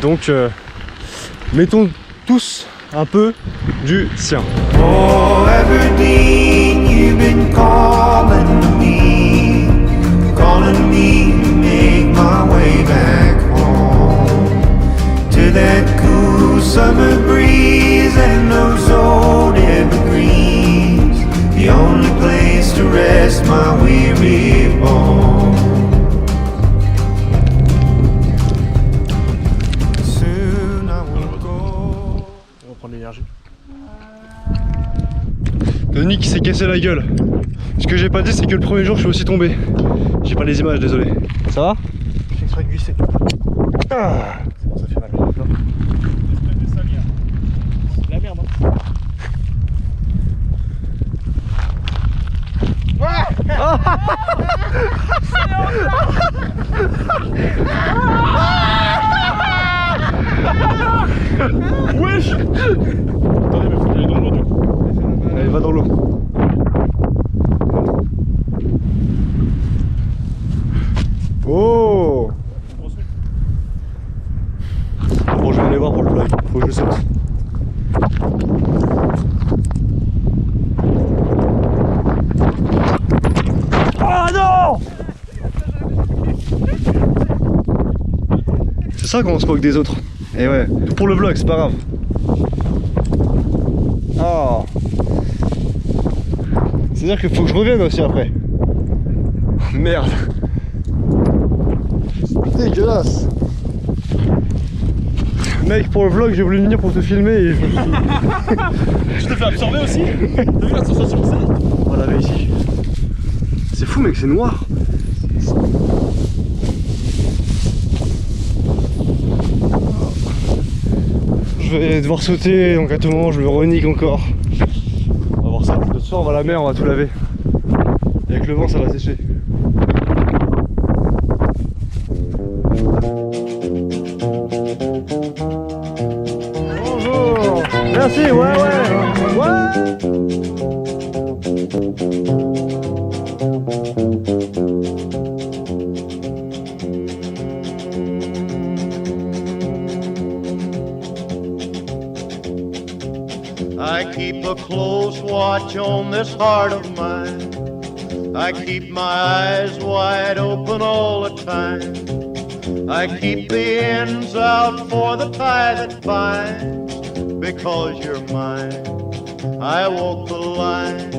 Donc mettons tous un peu du sien. Oh, Aberdeen, you've been calling me to make my way back home to that cool summer breeze and those old evergreens. The only place to rest my weary bones. Soon I will go. On va prendre l'énergie. Denis qui s'est cassé la gueule. Ce que j'ai pas dit, c'est que le premier jour je suis aussi tombé. J'ai pas les images, désolé. Ça va? J'ai exprès de glisser. Ah. Ça fait mal. C'est la merde, hein. Wesh! Attendez, mais faut que j'aille dans l'eau du coup. Allez, va dans l'eau. Oh! Bon, je vais aller voir pour le vlog. Faut que je saute. Ah non! C'est ça quand on se moque des autres. Et ouais, tout pour le vlog, c'est pas grave. Oh. C'est-à-dire qu'il faut que je revienne aussi après. Merde. Dégueulasse. Mec, pour le vlog, j'ai voulu venir pour te filmer et Je te fais absorber aussi. T'as vu la sensation que c'est? on va laver ici. C'est fou mec, c'est noir. Je vais devoir sauter, donc à tout moment je me renique encore. On va voir ça. Ce soir on va à la mer, on va tout laver. Et avec le vent ça va sécher. Bonjour. Merci, ouais. I keep a close watch on this heart of mine. I keep my eyes wide open all the time. I keep the ends out for the tie that binds. Because you're mine, I walk the line.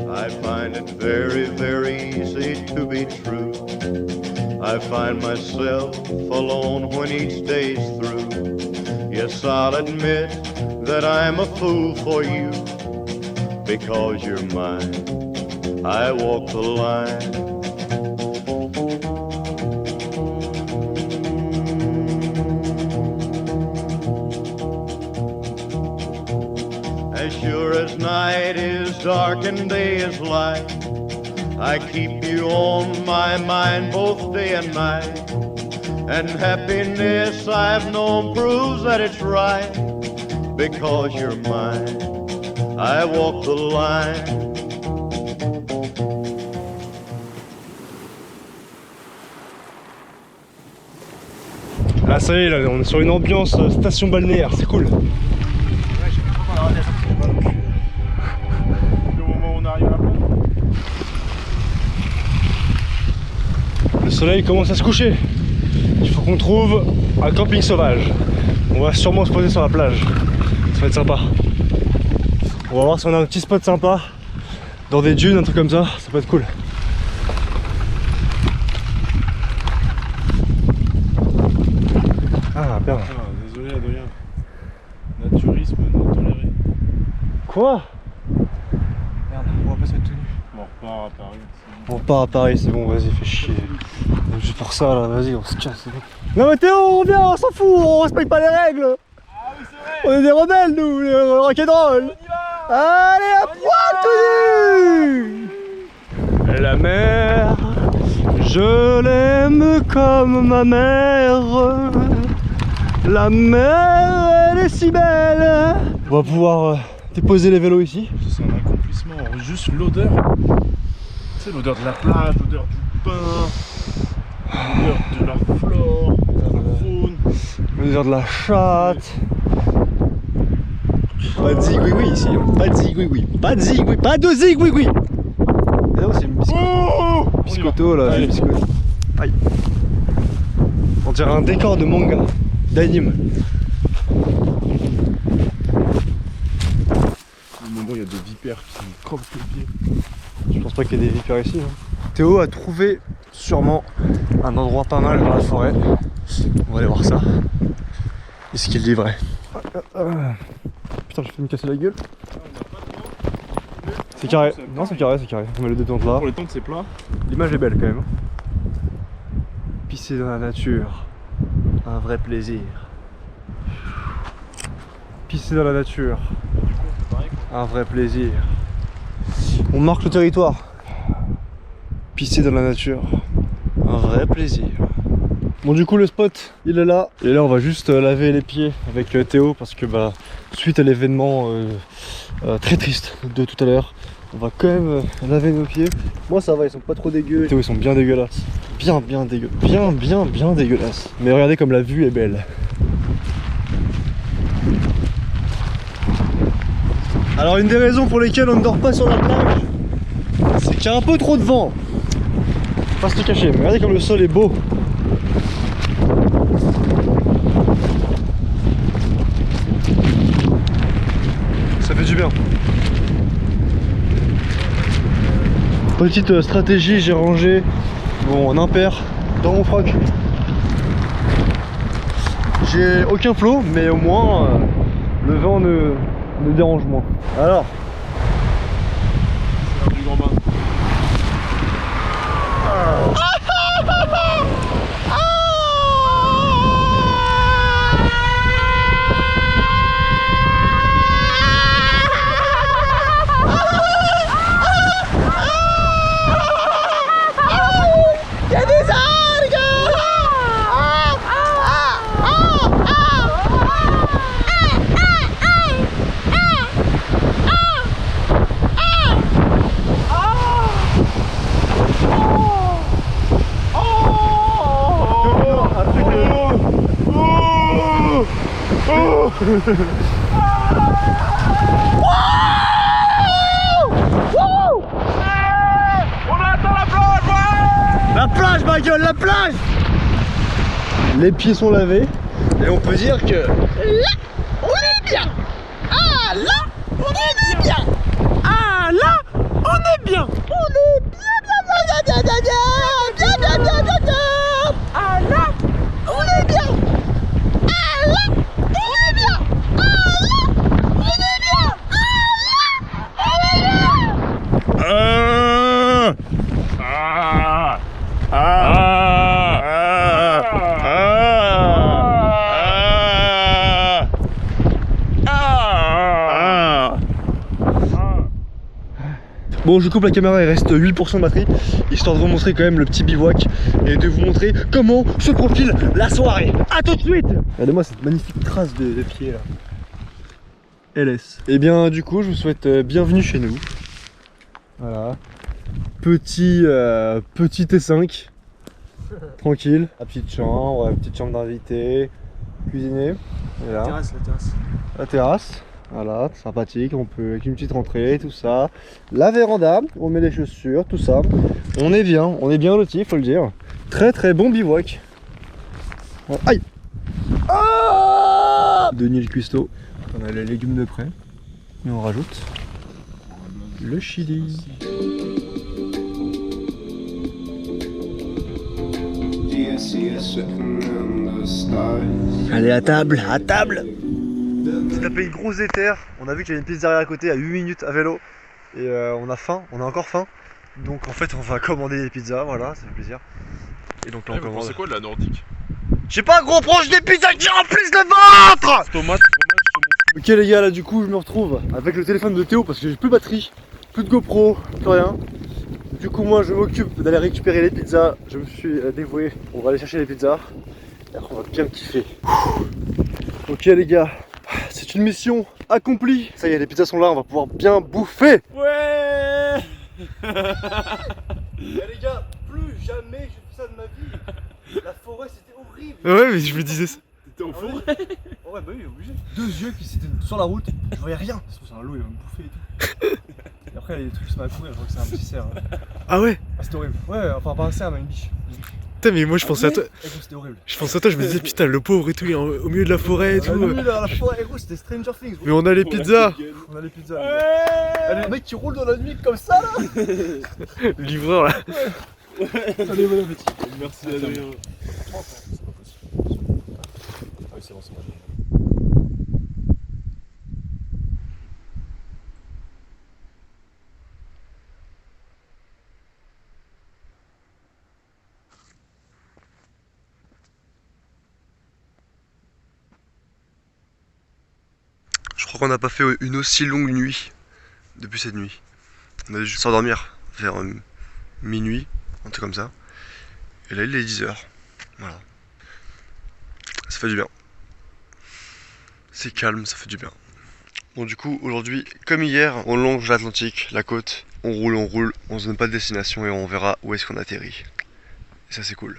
I find it very, very easy to be true. I find myself alone when each day's through. Yes, I'll admit that I'm a fool for you. Because you're mine, I walk the line. dark and day is light. I keep you on my mind both day and night. And happiness I've known proves that it's right. Because you're mine, I walk the line. Là ça y est, là, on est sur une ambiance station balnéaire, c'est cool. Le moment où on arrive à la plage. Le soleil commence à se coucher. Il faut qu'on trouve un camping sauvage. On va sûrement se poser sur la plage. Ça va être sympa. On va voir si on a un petit spot sympa. Dans des dunes, un truc comme ça peut être cool. Ah merde. Ah, désolé Adrien. Naturisme non toléré. Quoi? Merde, on va pas se mettre tout nu. Bon, on repart à Paris. On part à Paris, c'est bon, vas-y, fais chier. Juste pour ça là, vas-y, on se casse. Non mais Théo, on vient, on s'en fout, on respecte pas les règles. Ah oui, c'est vrai. On est des rebelles nous, les rock'n'roll. Allez, à poil tout nu. Et la mer, je l'aime comme ma mère. La mer, elle est si belle. On va pouvoir déposer les vélos ici. C'est un accomplissement, juste l'odeur. Tu sais, l'odeur de la plage, l'odeur du pain, l'odeur de la flore, de la faune. L'odeur de la chatte. Pas de zigouigoui ici, hein. Pas de zigouigoui. Pas de zigouigoui. Pas de zigouigoui. Non, c'est une biscotto là, c'est une biscotte. Aïe. On dirait un décor de manga, d'anime. À un moment, il y a des vipères qui me crevent le pied. Je pense pas qu'il y ait des vipères ici. Hein. Théo a trouvé sûrement un endroit pas mal dans la forêt. On va aller voir ça. Est-ce qu'il est vrai? Putain, j'ai fait me casser la gueule. C'est carré. Non, c'est carré, c'est carré. On met le détente là. Pour les tentes, c'est plat. L'image est belle quand même. Pisser dans la nature. Un vrai plaisir. Pisser dans la nature. Un vrai plaisir. On marque le territoire. Pisser dans la nature. Un vrai plaisir. Bon, du coup le spot il est là. Et là on va juste laver les pieds avec Théo parce que bah suite à l'événement très triste de tout à l'heure, on va quand même laver nos pieds. Moi ça va, ils sont pas trop dégueux. Théo ils sont bien dégueulasses. Bien dégueu. Bien dégueulasses. Mais regardez comme la vue est belle. Alors une des raisons pour lesquelles on ne dort pas sur la plage, c'est qu'il y a un peu trop de vent. Pas se le cacher, mais regardez comme le sol est beau. Ça fait du bien. Petite stratégie, j'ai rangé mon impair dans mon froc. J'ai aucun flot, mais au moins le vent me dérange moins. Alors, C'est l'heure du grand bain. Il y a des algues! On attend la plage, ouais! la plage ma gueule, la plage! Les pieds sont lavés et on peut dire que Là, on est bien! Ah, là, on est bien! Ah, là, on est bien! On est bien! Ah, là, on est bien! Ah, là, on est bien! Ah, là, on est bien! Ah, là, on est bien! Bon, je coupe la caméra, il reste 8% de batterie, histoire de vous montrer quand même le petit bivouac et de vous montrer comment se profile la soirée. A tout de suite. Regardez-moi cette magnifique trace de pied là. LS. Et bien du coup, je vous souhaite bienvenue chez nous. Voilà. Petit T5. Tranquille. La petite chambre d'invité. Cuisiner. La terrasse. La terrasse. Voilà, sympathique, on peut avec une petite rentrée, tout ça. La véranda, on met les chaussures, tout ça. On est bien lotis, faut le dire. Très bon bivouac. Oh, aïe. Ah, Denis le cuistot. On a les légumes de près. Et on rajoute le chili. Allez, à table. On s'est tapé une grosse déterre, on a vu qu'il y avait une pizzeria à côté à 8 minutes à vélo et on a faim, on a encore faim, donc en fait on va commander des pizzas, voilà, ça fait plaisir. Et donc là on commande. C'est quoi de la nordique? Je sais pas gros, proche des pizzas qui remplissent le ventre. Tomate. Ok les gars, là du coup je me retrouve avec le téléphone de Théo parce que j'ai plus de batterie, plus de GoPro, plus rien. Du coup moi je m'occupe d'aller récupérer les pizzas, je me suis dévoué, on va aller chercher les pizzas et après on va bien kiffer. Ok les gars, c'est une mission accomplie. Ça y est, les pizzas sont là, on va pouvoir bien bouffer. Ouais. Les gars, plus jamais j'ai fait ça de ma vie. La forêt c'était horrible. Ouais, mais je me disais ça. T'étais en forêt? Ouais, bah oui, obligé. Deux yeux qui s'étaient sur la route, je voyais rien. C'est un loup, il va me bouffer et tout. Et après, il y a des trucs qui se mettent à courir, je crois que c'est un petit cerf. Ah ouais? Ah, c'était horrible. Ouais, enfin, pas un cerf, mais une biche. Putain, mais moi je pensais à toi. C'était horrible. Je pensais à toi, je me disais putain, le pauvre et tout, il est au milieu de la forêt et tout. Au milieu de la forêt, gros, c'était Stranger Things. Mais on a les pizzas. On a les pizzas. Ouais. Le mec qui roule dans la nuit comme ça là. Livreur là. Allez, bon appétit. Merci Adrien. Ah oui, c'est bon, c'est bon. Je crois qu'on n'a pas fait une aussi longue nuit depuis cette nuit. On a dû s'endormir vers minuit, un truc comme ça. Et là il est 10h. Voilà. Ça fait du bien. C'est calme, ça fait du bien. Bon du coup aujourd'hui, comme hier, on longe l'Atlantique, la côte, on roule, on se donne pas de destination et on verra où est-ce qu'on atterrit. Et ça c'est cool.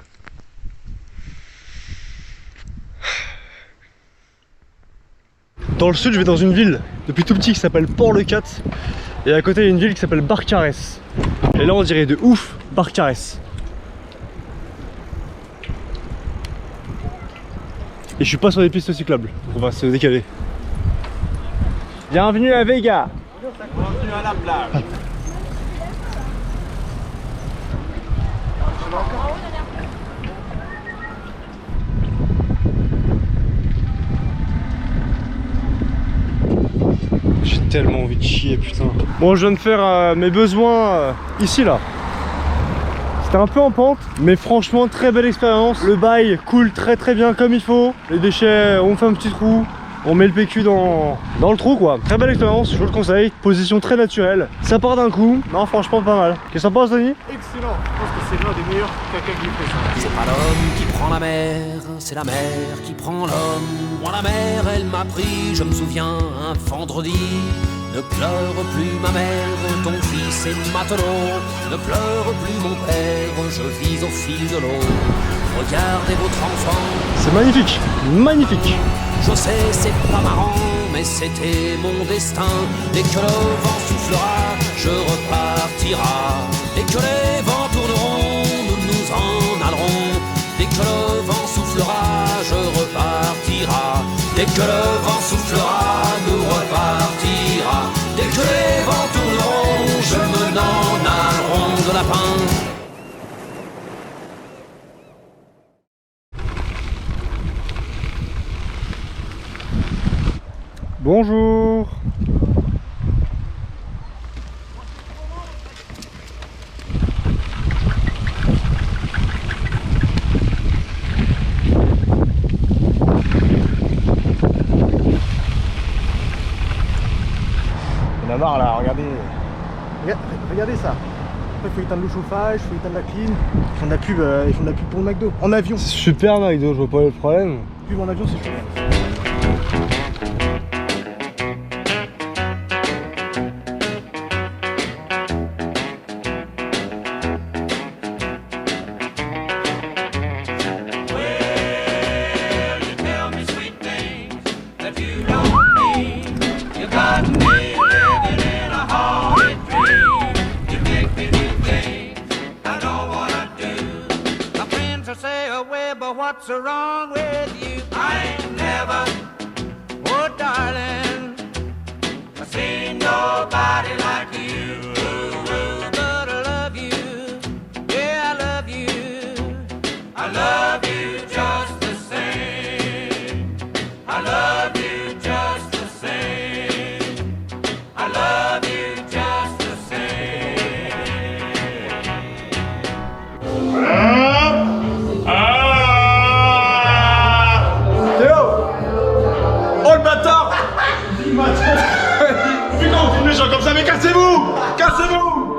Dans le sud, je vais dans une ville depuis tout petit qui s'appelle Port-le-Cat. Et à côté, il y a une ville qui s'appelle Barcarès. Et là, on dirait de ouf Barcarès. Et je suis pas sur des pistes cyclables, donc on va se décaler. Bienvenue à Vega. Bienvenue à la plage. J'ai tellement envie de chier, putain. Bon, je viens de faire mes besoins ici, là. C'était un peu en pente, mais franchement, très belle expérience. Le bail coule très bien comme il faut. Les déchets, on fait un petit trou. On met le PQ dans le trou, quoi. Très belle expérience, je vous le conseille. Position très naturelle. Ça part d'un coup. Non, franchement, pas mal. Qu'est-ce que t'en penses, Denis? Excellent. Je pense que c'est l'un des meilleurs caca que j'ai fait ça. C'est pas l'homme qui prend la mer, c'est la mer qui prend l'homme. Moi la mer, elle m'a pris, je me souviens, un vendredi. Ne pleure plus ma mère, ton fils est matelot. Ne pleure plus mon père, je vis au fil de l'eau. Regardez votre enfant. C'est magnifique, magnifique. Je sais, c'est pas marrant, mais c'était mon destin. Dès que le vent soufflera, je repartira. Dès que les vents tourneront, nous nous en allerons. Dès que le vent soufflera, je repartira. Dès que le vent soufflera, nous repartira. Dès que les vents tourneront, je me n'en allerons de lapin. Bonjour. On a marre là, regardez. regardez ça. Après, il faut éteindre le chauffage, il faut éteindre la clim. Ils font de la pub, pour le McDo. En avion. C'est super McDo, je vois pas le problème. Pub en avion, c'est chaud. What's wrong with you? I ain't never, oh darling, I've seen nobody like you. But I love you, yeah I love you. I love you just the same. I love you just the same. I love you just the same. Putain, on filme les gens comme ça, mais cassez-vous! Cassez-vous!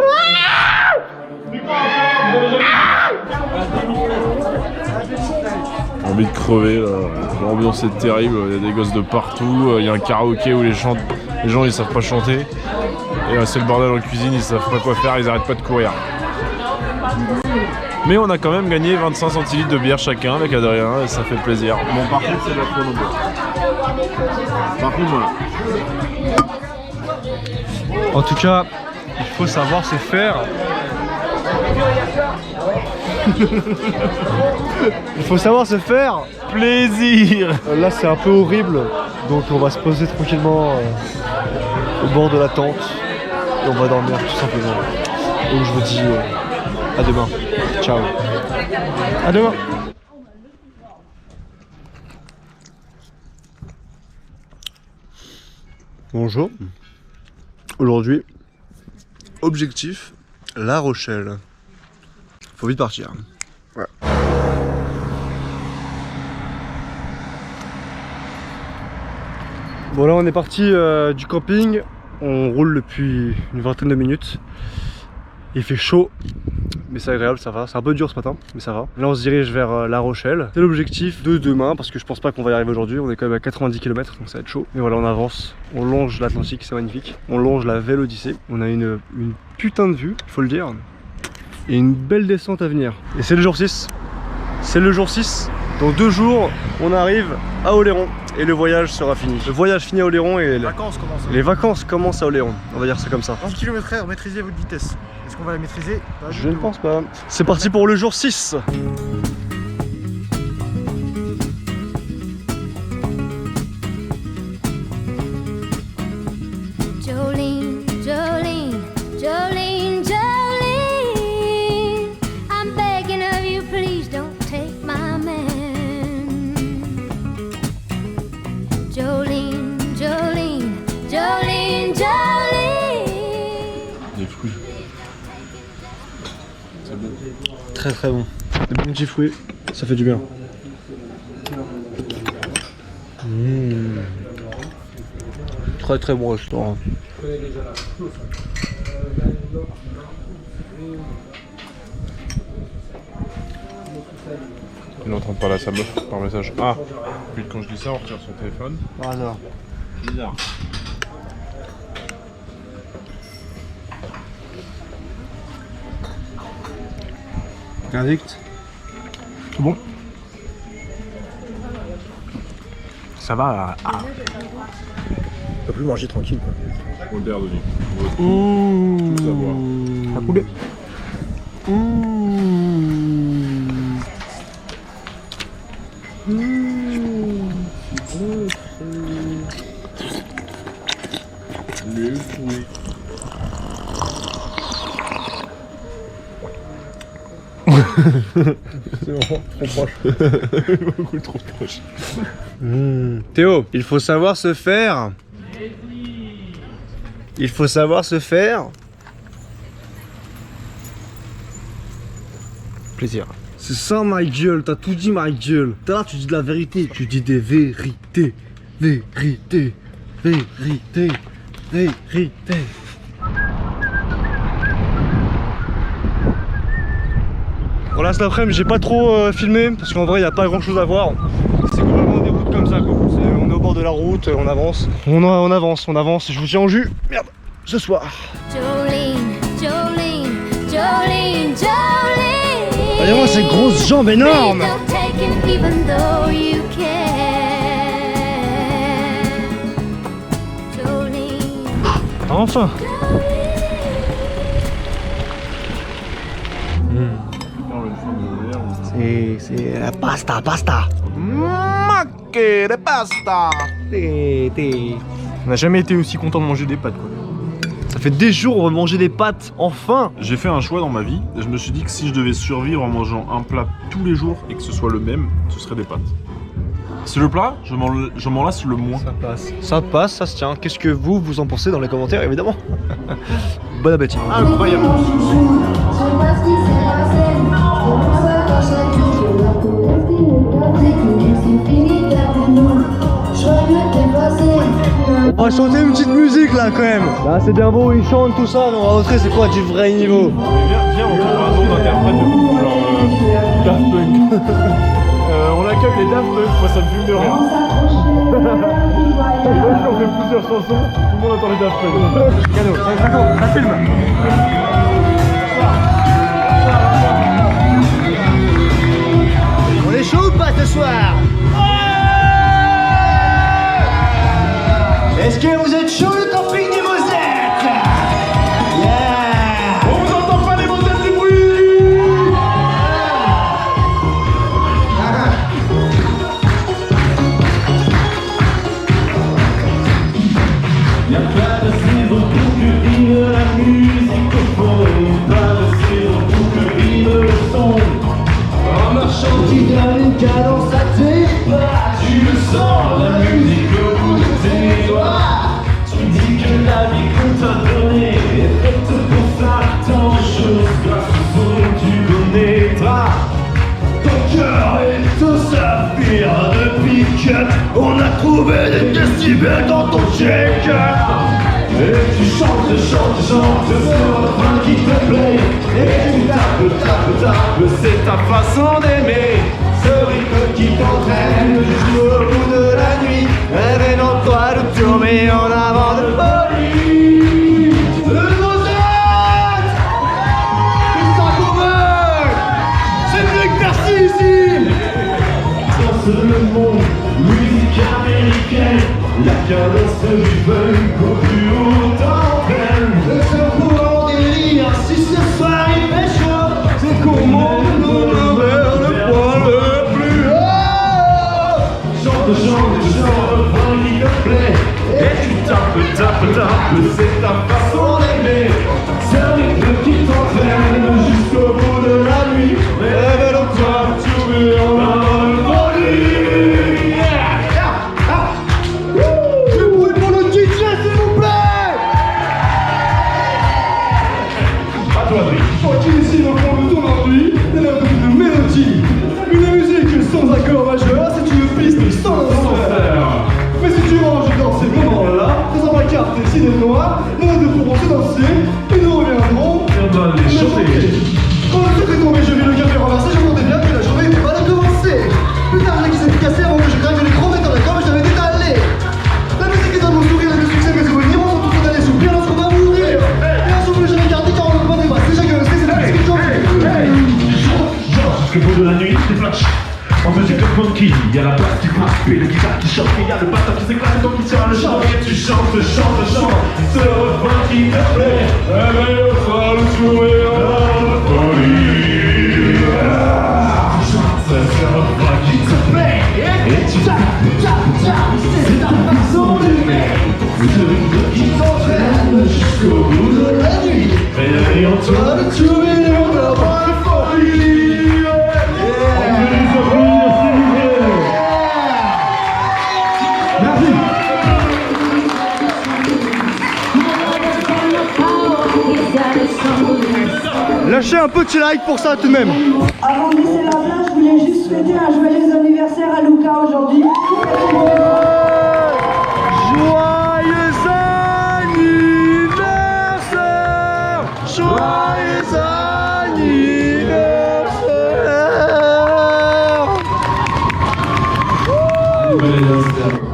J'ai envie de crever là, l'ambiance est terrible, il y a des gosses de partout, il y a un karaoké où les gens ils savent pas chanter. Et c'est le bordel en cuisine, ils savent pas quoi faire, ils arrêtent pas de courir. Mais on a quand même gagné 25 centilitres de bière chacun avec Adrien et ça fait plaisir. Bon par contre c'est de la chrono. Par contre voilà. En tout cas, il faut savoir se faire. Il faut savoir se faire plaisir. Là c'est un peu horrible, donc on va se poser tranquillement au bord de la tente et on va dormir tout simplement. Donc je vous dis à demain. Ciao. À demain. Bonjour. Aujourd'hui, objectif, La Rochelle. Faut vite partir. Ouais. Bon là on est parti du camping. On roule depuis une vingtaine de minutes. Il fait chaud, mais c'est agréable, ça va. C'est un peu dur ce matin, mais ça va. Là on se dirige vers La Rochelle. C'est l'objectif de demain, parce que je pense pas qu'on va y arriver aujourd'hui. On est quand même à 90 km, donc ça va être chaud. Mais voilà, on avance, on longe l'Atlantique, c'est magnifique. On longe la Velle Odyssée. On a une putain de vue, il faut le dire. Et une belle descente à venir. Et c'est le jour 6. C'est le jour 6. Dans 2 jours, on arrive à Oléron et le voyage sera fini. Le voyage finit à Oléron et les vacances commencent à Oléron. On va dire ça comme ça. 11 km/h, maîtrisez votre vitesse. Est-ce qu'on va la maîtriser? Je ne pense pas. C'est parti pour le jour 6. Jolene, Jolene, Jolene, Jolene, I'm begging of you, please don't take my man. Jolene, Jolene, Jolene, Jolene. Des fruits. C'est bon. Très très bon. Des bons petits fruits, ça fait du bien. Très très bon restaurant. Il est en train de parler à sa meuf par message. Ah, puis quand je dis ça, on retire son téléphone. Par hasard. Bizarre. Verdict. C'est bon. Ça va. On peut plus manger tranquille quoi. Moderne Denis. Ouh. Tout savoir. Un poulet. Les fruits. C'est vraiment trop proche. Beaucoup trop proche. Théo, il faut savoir se faire. Il faut savoir se faire. Plaisir. C'est ça ma gueule, t'as tout dit ma gueule. Tout à l'heure tu dis de la vérité, tu dis des vérités. Vérité, vérité, vérité. Voilà, cet après-midi j'ai pas trop filmé parce qu'en vrai il n'y a pas grand chose à voir. C'est complètement des routes comme ça quoi. On est au bord de la route, on avance. On avance, je vous tiens en jus. Merde, ce soir. Jolene, Jolene, Jolene, Jolene. Regardez-moi ces grosses jambes énormes. Please don't take it even though you can. Jolene. Enfin. C'est la pasta. Macché de pasta. On n'a jamais été aussi content de manger des pâtes quoi. Ça fait des jours on va manger des pâtes, enfin. J'ai fait un choix dans ma vie. Je me suis dit que si je devais survivre en mangeant un plat tous les jours et que ce soit le même, ce serait des pâtes. C'est le plat, je m'en lasse le moins. Ça passe, ça se tient. Qu'est-ce que vous en pensez dans les commentaires évidemment. Bon appétit. Incroyable. On va chanter une petite musique là quand même. Là c'est bien beau, ils chantent tout ça, mais on va montrer c'est quoi du vrai niveau. Viens, on trouve un nom d'interprète de groupe, genre Daft Punk. On accueille les Daft Punk, moi ça me fume de rire. Et là on fait plusieurs chansons, tout le monde entend les Daft Punk. Cadeau, ça filme. On est chaud ou pas ce soir? Est-ce que vous êtes chaud le camping des Mosettes? Yeah! On vous entend pas les Mosettes du bruit! Y'a pas de saison pour que vive la musique au fond. Pas de saison pour que vive le son. En marchant tu donnes une cadence à tes pas. Tu le sens, la musique au bout de tes doigts. Tu dis que la vie qu'on t'a donnée est faite pour ça. Tant de choses grâce au son tu connaîtras. Ton cœur est un saphir de pick-up. On a trouvé des décibels dans ton shaker. Et tu chantes ce refrain qui te plaît. Et tu tapes, c'est ta façon d'aimer. Ce rythme qui t'entraîne jusqu'au bout de la nuit. Révèle-en-toi de tourner en avant de folie. Le Mozart, c'est ça qu'on veut. C'est mieux que merci ici. Dans ce monde, musique américaine, la cadence du funk au plus haut t'entraîne. Le seul courant délire, si ce soir il fait chaud, c'est qu'on monte vers le point le plus haut. Chante, le refrain qui te plaît. Et tu tapes, c'est ta façon d'aimer. C'est un rythme qui t'entraîne jusqu'au bout de la nuit. Révèle-toi, tu veux en avoir le folie. Du bruit pour le DJ s'il vous plaît. À toi Adrien. Tranquille ici dans le fond de ton envie, et là de mélodie. Une musique sans accord majeur, c'est une piste sans enfer. Mais si tu ranges dans ces moments-là, faisant ma carte et ciné noir, les notes pourront se danser, et nous reviendrons. Et on va les chanter. Quand le truc est tombé, je vis le café renversé, je m'entendais bien que la journée n'était pas de commencer. Putain, le mec qui s'est cassé avant que je crève l'écran, mais dans la gomme, j'avais détalé. La musique est dans mon sourire, et le succès, mes souvenirs, on sont tous condamnés à souffrir lorsqu'on va mourir. Et un souffle, je regardé car on ne peut pas débrasser, chacun le sait, c'est la musique qui chante. Jusqu'au bout de la nuit, c'est flash. En musique de funky, y'a la basse qui passe, puis le guitare qui chante, et y'a le batteur qui s'éclate, donc il tient le chant. Et tu chantes, ce refrain qui te plaît. Réveille-toi le sourire dans la folie. Tu chantes, ce refrain qui te plaît. Et tu tapes, c'est ta façon d'aimer. Ce rythme qui t'entraîne jusqu'au bout de la nuit. Réveille-toi le sourire dans la folie. Lâchez un petit like pour ça tout de même. Avant de laisser la place, je voulais juste souhaiter un joyeux anniversaire à Luca aujourd'hui. Joyeux anniversaire! Joyeux anniversaire!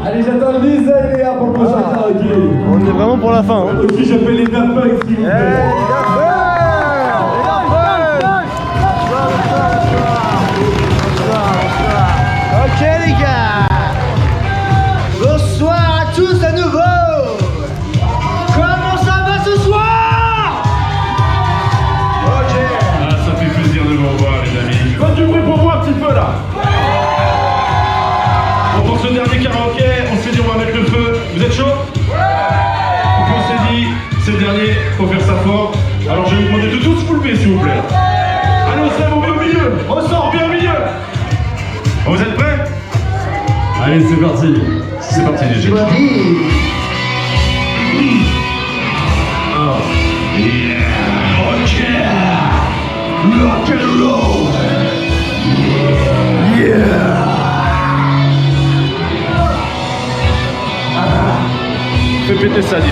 Allez, j'attends Lisa et Léa pour le prochain karaoké. On est vraiment pour la fin. Hein. Aussi, j'appelle les Daft Punk, s'il vous plaît. Ok les gars, bonsoir à tous à nouveau. Comment ça va ce soir? Ok. Ah, ça fait plaisir de vous revoir les amis. Faites du bruit pour moi un petit peu là. Bon, pour ce dernier karaoké, on s'est dit on va mettre le feu. Vous êtes chaud? Ouais. On s'est dit, c'est le dernier, faut faire ça fort. Alors je vais vous demander de tous vous lever s'il vous plaît. Allez, on se lève, on vient au milieu. On sort bien au milieu. Vous êtes prêts? Allez, c'est parti. C'est parti les jeunes. Rock and roll. Yeah. Fais péter ça, DJ.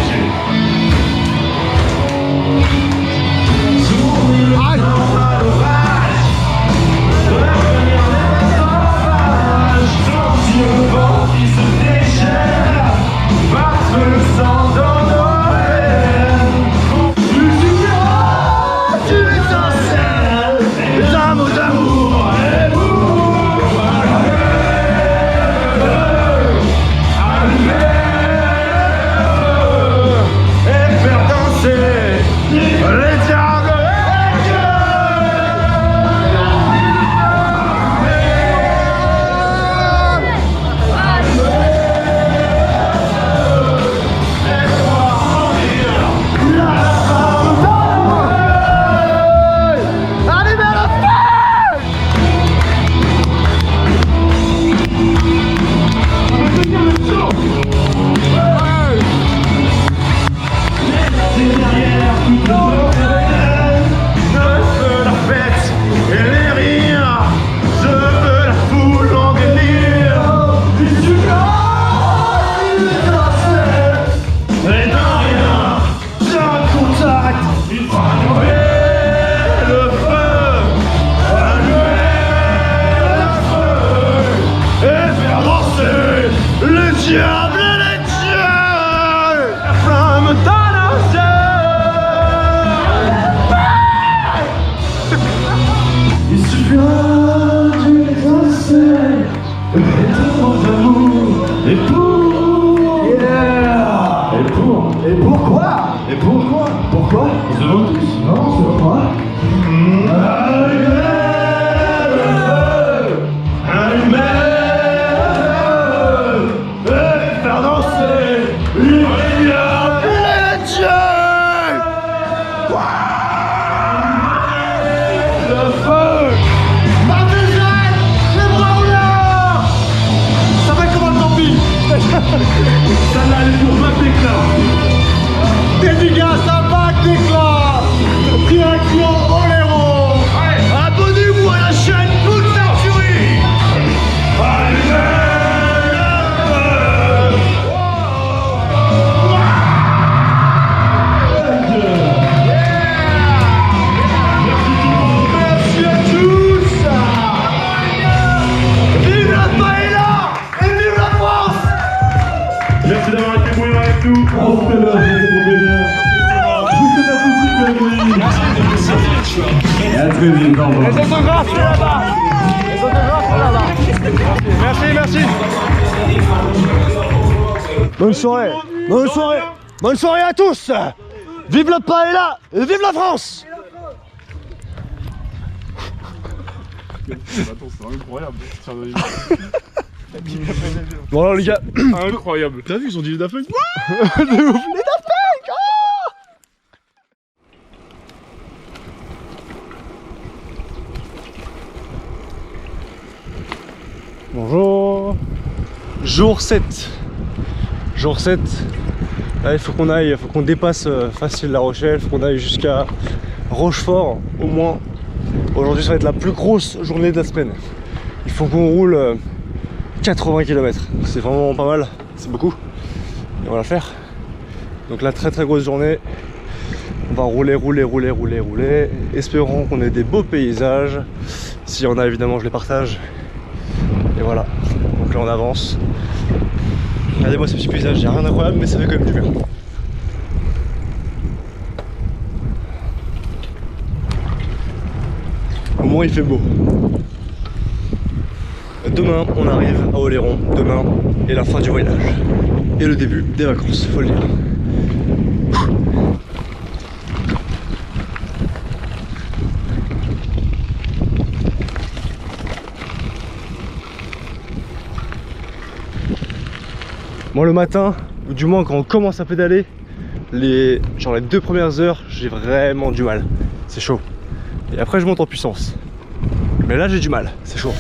Bonne soirée, bonne soirée, bonne soirée à tous. Vive le paella et vive la France. Attends, c'est incroyable. Bon alors les gars, incroyable. T'as vu, ils ont dit les Daft Punk. De ouf. Les Daft Punk. Bonjour. Jour 7. Jour 7. Là il faut qu'on aille, il faut qu'on dépasse facile La Rochelle, il faut qu'on aille jusqu'à Rochefort au moins. Aujourd'hui ça va être la plus grosse journée de la semaine. Il faut qu'on roule 80 km. C'est vraiment pas mal, c'est beaucoup. Et on va la faire. Donc la très grosse journée. On va rouler. Espérons qu'on ait des beaux paysages. S'il y en a évidemment je les partage. Et voilà. Donc là on avance. Regardez-moi ce petit paysage, il n'y a rien d'incroyable mais ça fait quand même du bien. Au moins il fait beau. Demain on arrive à Oléron, demain est la fin du voyage. Et le début des vacances, faut le dire. Moi le matin, ou du moins quand on commence à pédaler, les 2 premières heures, j'ai vraiment du mal. C'est chaud. Et après je monte en puissance. Mais là j'ai du mal, c'est chaud.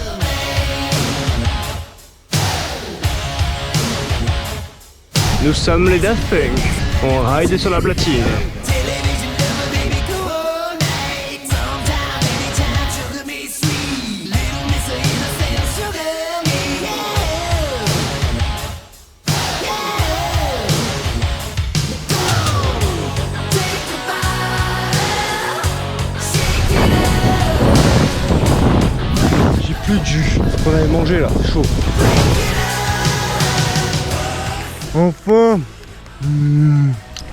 Nous sommes les Daft Punk, on ride sur la platine. J'ai plus de jus, faut qu'on aille manger là, c'est chaud. Enfin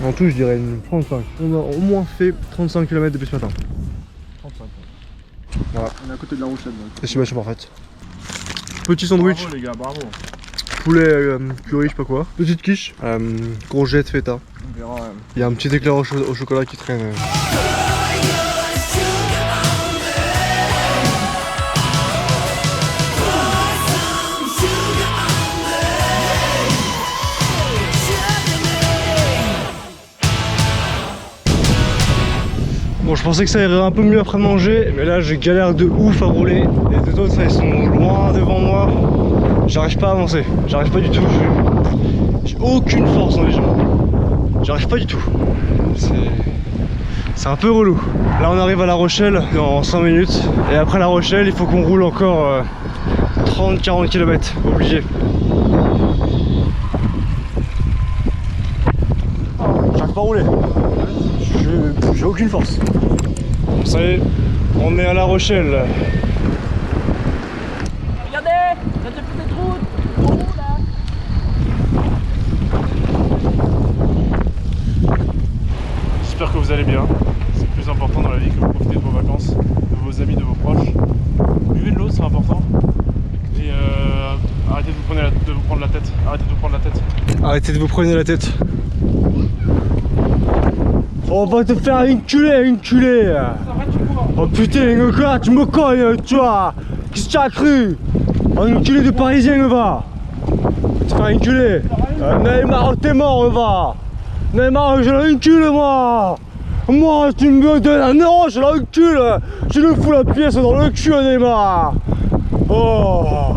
en tout je dirais une 35. On a au moins fait 35 km depuis ce matin. 35. Voilà. On est à côté de la Rochelle donc. Estimation parfaite. Petit sandwich. Bravo les gars, bravo. Poulet curry, je sais pas quoi. Petite quiche. Courgette feta. On verra. Il y a un petit éclair au chocolat qui traîne. Bon, je pensais que ça irait un peu mieux après manger, mais là j'ai galère de ouf à rouler. Les deux autres, ils sont loin devant moi. J'arrive pas à avancer, j'arrive pas du tout. J'ai aucune force dans les jambes. J'arrive pas du tout. C'est un peu relou. Là on arrive à La Rochelle dans 5 minutes. Et après La Rochelle, il faut qu'on roule encore 30-40 km. Obligé. J'arrive pas à rouler. J'ai aucune force. Ça y est, on est à La Rochelle. Regardez, il y a des petites routes. On roule là. J'espère que vous allez bien. C'est le plus important dans la vie, que vous profitez de vos vacances, de vos amis, de vos proches. Buvez de l'eau, c'est important. Et arrêtez de vous prendre la tête. Arrêtez de vous prendre la tête. Arrêtez de vous prendre la tête. On va te faire enculer. Oh putain, gars, tu me cognes, tu vois. Qu'est-ce que tu as cru? Un enculé de parisien, va. Tu te faire enculer. Neymar, t'es mort, va. Neymar, je l'encule, moi. Moi, tu me donnes un euro, je l'encule. Je lui fous la pièce dans le cul, Neymar. Oh.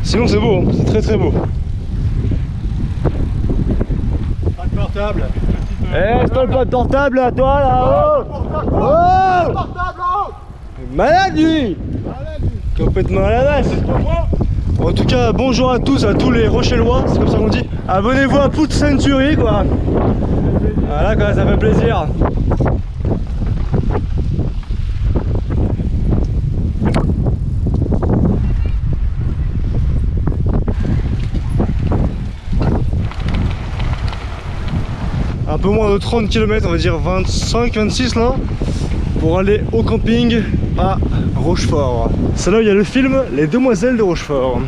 Sinon, c'est beau, c'est très très beau. Pas de portable. Eh, c'est pas de portable à toi là. Oh, oh. Malade lui. Complètement à la base. En tout cas, bonjour à tous les Rochellois, c'est comme ça qu'on dit. Abonnez-vous à Put Century quoi. Voilà quoi, ça fait plaisir. Un peu moins de 30 km, on va dire 25-26 là, pour aller au camping à Rochefort. C'est là où il y a le film Les Demoiselles de Rochefort.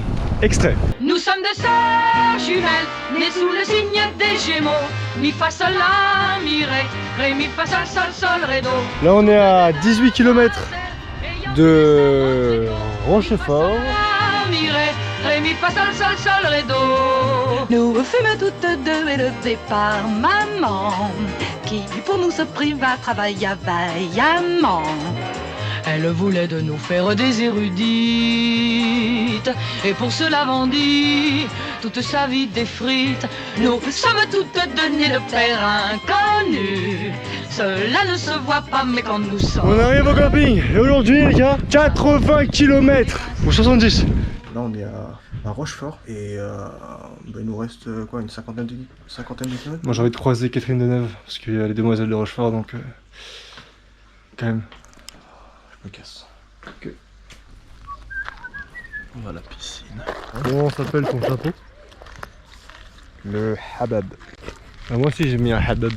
Extrait. Nous sommes deux sœurs jumelles, nées sous le signe des Gémeaux. Mi fa sol la mi ré mi fa sol sol sol ré do. Là on est à 18 km de Rochefort. Mi ré mi fa sol sol sol ré do. Nous fûmes toutes deux élevées par maman, qui pour nous se priva travailla vaillamment. Elle voulait de nous faire des érudites, et pour cela vendit toute sa vie des frites. Nous sommes toutes données de père inconnu, cela ne se voit pas, mais quand nous sommes... On arrive au camping, et aujourd'hui les gars, 80 km ou 70. Là on est à Rochefort et il nous reste quoi, une cinquantaine de kilomètres. Moi j'ai envie de croiser Catherine Deneuve parce qu'il y a les Demoiselles de Rochefort, donc quand même. Je me casse. Ok. On va à la piscine. Comment s'appelle ton chapeau? Le habab. Ah, moi aussi j'ai mis un habab.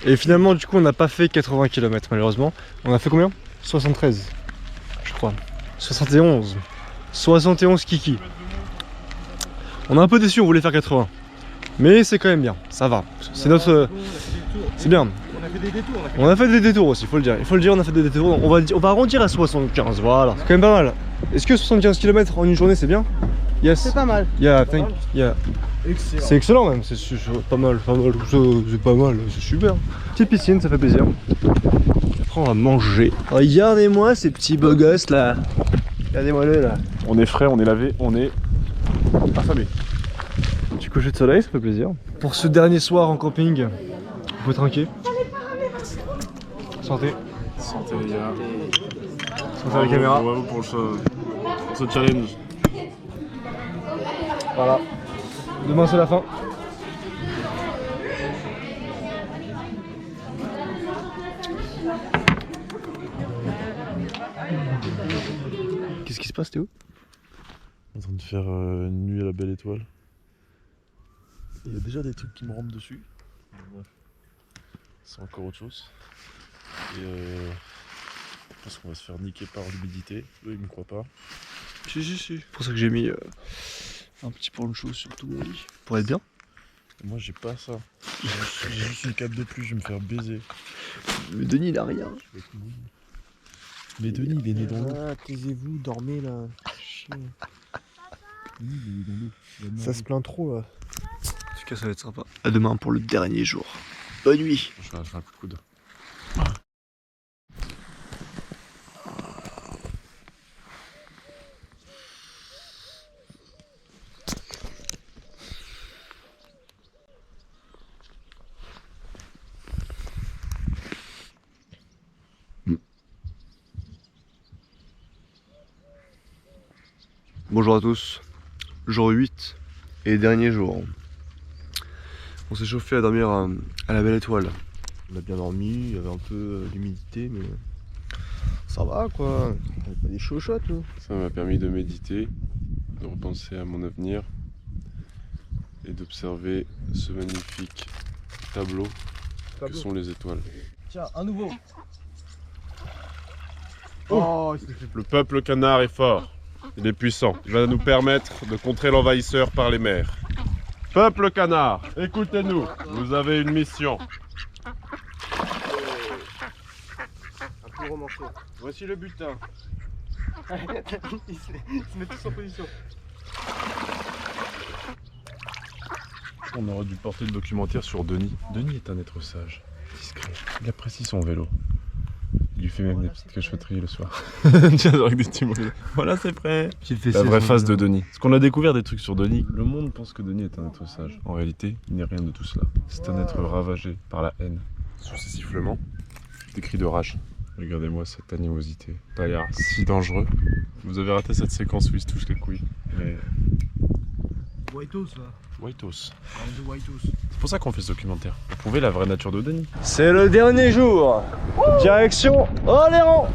Et finalement du coup on n'a pas fait 80 km malheureusement. On a fait combien? 73 je crois. 71. 71 kiki. On est un peu déçu, on voulait faire 80. Mais c'est quand même bien, ça va. C'est notre... C'est bien. On a fait des détours aussi, faut le dire. Il faut le dire, on a fait des détours. On va arrondir à 75, voilà. C'est quand même pas mal. Est-ce que 75 km en une journée c'est bien? Yes. C'est pas mal. Yeah, Excellent. C'est excellent même, c'est pas mal, c'est pas mal, c'est super. Petite piscine, ça fait plaisir. Après on va manger. Regardez-moi ces petits beaux gosses là. Regardez-moi le là. On est frais, on est lavé, on est affamé. Petit coucher de soleil, ça fait plaisir. Pour ce dernier soir en camping, on peut trinquer. Santé. Santé les gars. Santé à la caméra. Bravo pour ce challenge. Voilà. Demain c'est la fin. Qu'est-ce qui se passe Théo? En train de faire une nuit à la belle étoile. Il y a déjà des trucs qui me rentrent dessus. Bref. C'est encore autre chose. Et je pense qu'on va se faire niquer par l'humidité. Eux ils me croient pas. Si. C'est pour ça que j'ai mis un petit poncho sur tout mon lit. Pour être bien. Et moi j'ai pas ça. J'ai juste une cape de plus, je vais me faire baiser. Mais Denis il a rien. Mais Denis il est né dans l'eau. Ah, taisez-vous, dormez là. Denis il est né dans l'eau. Ça se plaint trop là. En tout cas ça va être sympa. À demain pour le dernier jour. Bonne nuit. Je fais un coup de coude. Bonjour à tous, jour 8 et dernier jour. On s'est chauffé à dormir à la belle étoile. On a bien dormi, il y avait un peu d'humidité mais ça va quoi, on avait pas des chochottes là. Ça m'a permis de méditer, de repenser à mon avenir et d'observer ce magnifique tableau que sont les étoiles. Tiens, un nouveau. Oh, le peuple canard est fort. Il est puissant. Il va nous permettre de contrer l'envahisseur par les mers. Peuple canard, écoutez-nous. Vous avez une mission. Un peu romancé. Voici le butin. Ils se mettent tous en position. On aurait dû porter le documentaire sur Denis. Denis est un être sage, discret. Il apprécie son vélo. Il lui fait même des petites cachotteries le soir. Tiens, avec des petits mots. Voilà, c'est prêt. La vraie face de Denis. Parce qu'on a découvert des trucs sur Denis. Le monde pense que Denis est un être sage. En réalité, il n'est rien de tout cela. C'est un être ravagé par la haine. Sur ces sifflements, des cris de rage. Regardez-moi cette animosité. Ça a l'air si dangereux. Vous avez raté cette séquence où il se touche les couilles. Mais... Whitehouse là. Whitehouse. De Whitehouse. C'est pour ça qu'on fait ce documentaire. Pour prouver la vraie nature de Denis. C'est le dernier jour. Direction Oléron.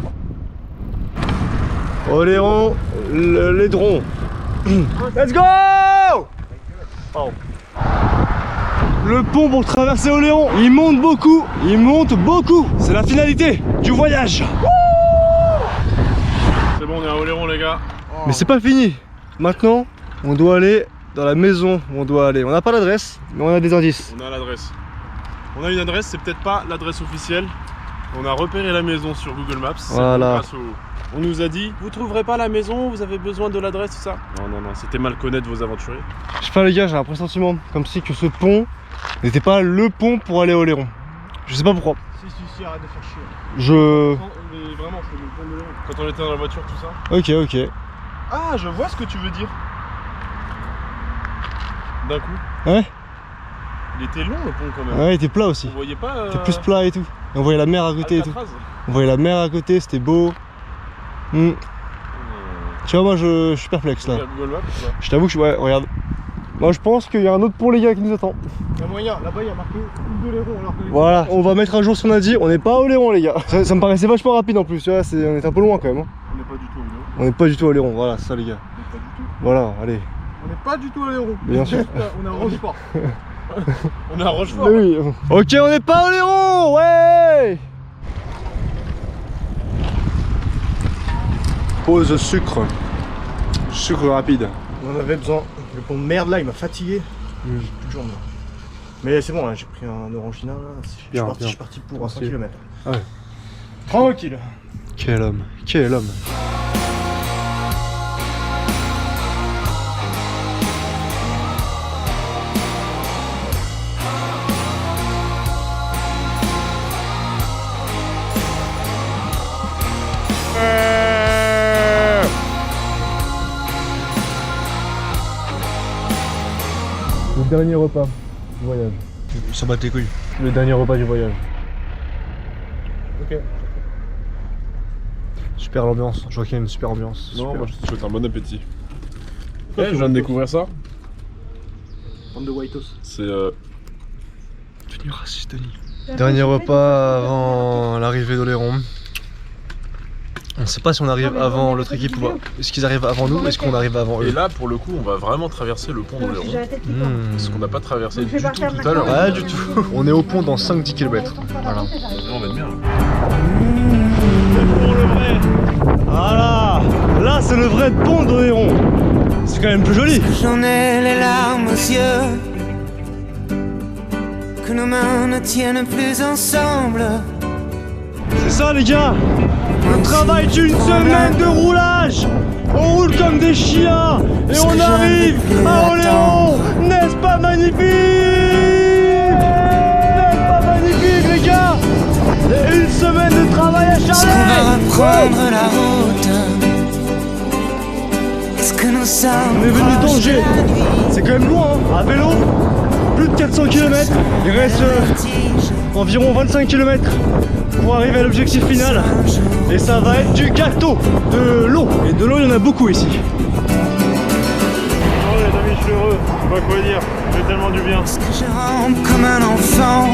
Oléron, l'Aidron. Let's go. Oh. Le pont pour traverser Oléron, il monte beaucoup. Il monte beaucoup. C'est la finalité du voyage. c'est bon, on est à Oléron les gars. Mais c'est pas fini. Maintenant, on doit aller dans la maison où on doit aller. On n'a pas l'adresse, mais on a des indices. On a l'adresse. On a une adresse, c'est peut-être pas l'adresse officielle. On a repéré la maison sur Google Maps. Voilà. On nous a dit, vous trouverez pas la maison, vous avez besoin de l'adresse, tout ça. Non, c'était mal connaître vos aventuriers. Je sais pas les gars, j'ai un pressentiment comme si que ce pont n'était pas le pont pour aller à Oléron. Je sais pas pourquoi. Si, arrête de faire chier. Mais vraiment, c'est le pont de Oléron. Quand on était dans la voiture, tout ça. Ok. Ah, je vois ce que tu veux dire. D'un coup. Ouais. Il était long le pont quand même. Ouais, il était plat aussi. On voyait pas. Il était plus plat et tout. Et on voyait la mer à côté et tout. On voyait la mer à côté, c'était beau. Tu vois, moi je suis perplexe là. Je t'avoue que regarde. Moi je pense qu'il y a un autre pont les gars qui nous attend. Il y a moyen, là-bas il y a marqué Oléron alors que... Voilà, on va mettre à jour ce qu'on a dit. On n'est pas à Oléron les gars. Ça me paraissait vachement rapide en plus, tu vois, on est un peu loin quand même. On n'est On n'est pas du tout à Oléron, voilà, ça les gars. Voilà, allez. On n'est pas du tout à Oléron. Bien sûr. On est à Rochefort. On est à Rochefort. Oui. Ok, on n'est pas à Oléron, ouais. Pause sucre. Sucre rapide. On en avait besoin. Le pont de merde là, il m'a fatigué. J'ai plus de jambes. Mais c'est bon, hein, j'ai pris un Orangina là. Je suis parti pour 100 km. Ah ouais. Tranquille. Quel homme, quel homme. Le dernier repas du voyage. Ça bat les couilles. Le dernier repas du voyage. Ok. Super l'ambiance, je vois qu'il y a une super ambiance. Non, super. moi je te souhaite un bon appétit. Ouais, Je viens de découvrir ça. Bande de whitos. C'est Devenu raciste, Denis. Dernier repas avant l'arrivée d'Oléron. On sait pas si on arrive avant l'autre équipe ou pas. Est-ce qu'ils arrivent avant nous ou est-ce qu'on arrive avant eux? Et là, pour le coup, on va vraiment traverser le pont d'Oléron. Ce qu'on n'a pas traversé du tout tout à l'heure. Pas du tout. On est au pont dans 5-10 km. Voilà. On va être bien. Pour le vrai. Voilà. Là, c'est le vrai pont d'Oléron. C'est quand même plus joli. J'en ai les larmes aux yeux, que nos mains ne tiennent plus ensemble. C'est ça, les gars. Le travail d'une semaine de roulage. On roule comme des chiens et on arrive à Oléron. N'est-ce pas magnifique? N'est-ce pas magnifique, les gars? Et une semaine de travail acharné. Est-ce qu'on va reprendre la route? Est-ce que nous sommes On est venu d'Angers. C'est quand même loin, hein. À vélo, plus de 400 km. Il reste environ 25 km pour arriver à l'objectif final. Et ça va être du gâteau, de l'eau. Et de l'eau, il y en a beaucoup ici. Oh les amis, je suis heureux. Je sais pas quoi dire. J'ai tellement du bien. Est-ce que je rampe comme un enfant?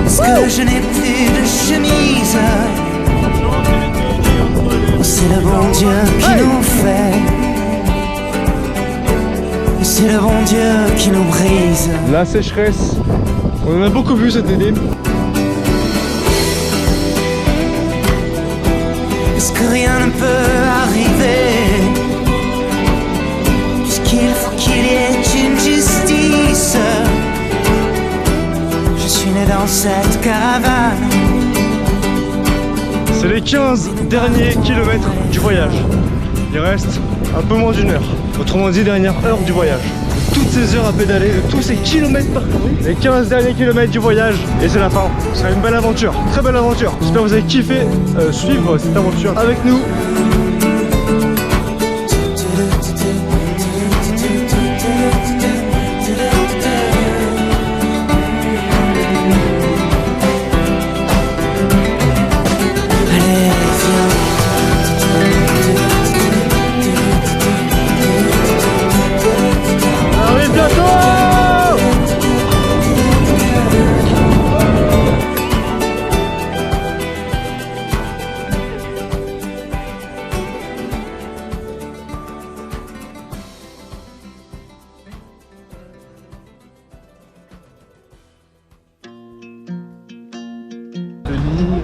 Est-ce que je n'ai plus de chemise? C'est le bon Dieu qui nous fait. C'est le bon Dieu qui nous brise. La sécheresse, on en a beaucoup vu cet été. Est-ce que rien ne peut arriver? Puisqu'il faut qu'il y ait une justice. Je suis né dans cette caravane. C'est les 15 derniers kilomètres du voyage. Il reste un peu moins d'une heure. Autrement dit, dernière heure du voyage. De toutes ces heures à pédaler, de tous ces kilomètres parcourus, les 15 derniers kilomètres du voyage, et c'est la fin. Ce sera une belle aventure, très belle aventure. J'espère que vous avez kiffé suivre cette aventure avec nous.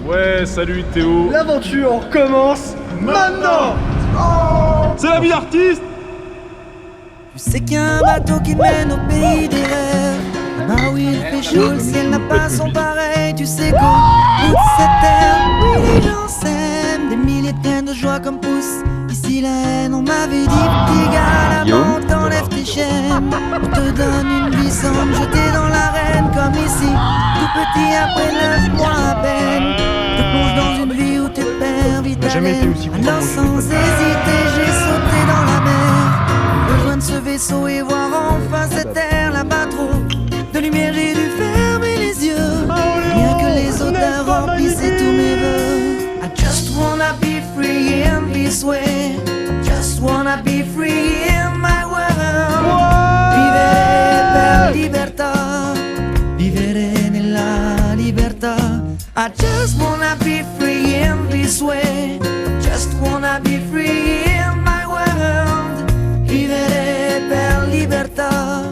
Ouais, salut Théo. L'aventure commence maintenant. C'est la vie d'artiste. Je sais qu'il y a un bateau qui mène au pays des rêves. Là-bas où il fait chaud, le ciel n'a pas son pareil. Tu sais qu'au bout de cette terre, oui, les gens s'aiment. Des milliers de graines de joie comme poussent ici la haine. On m'avait dit, petit gars, là-bas, t'enlèves tes chaînes. On te donne une vie sans te jeter dans l'arène. Comme ici, tout petit après 9 mois à peine. Te plonge dans une vie où tu perds vite à l'aine. Alors sans hésiter, j'ai sauté dans la mer. Rejoindre ce vaisseau et voir enfin cette terre là-bas trop de lumière, j'ai dû fermer les yeux. Rien que les odeurs remplissaient tous mes vœux. I just wanna be free in this way. Just wanna be free in my world. Vivere per libertà. Vivere nella libertà. I just wanna be free in this way. Just wanna be free in my world. Vivere per libertà.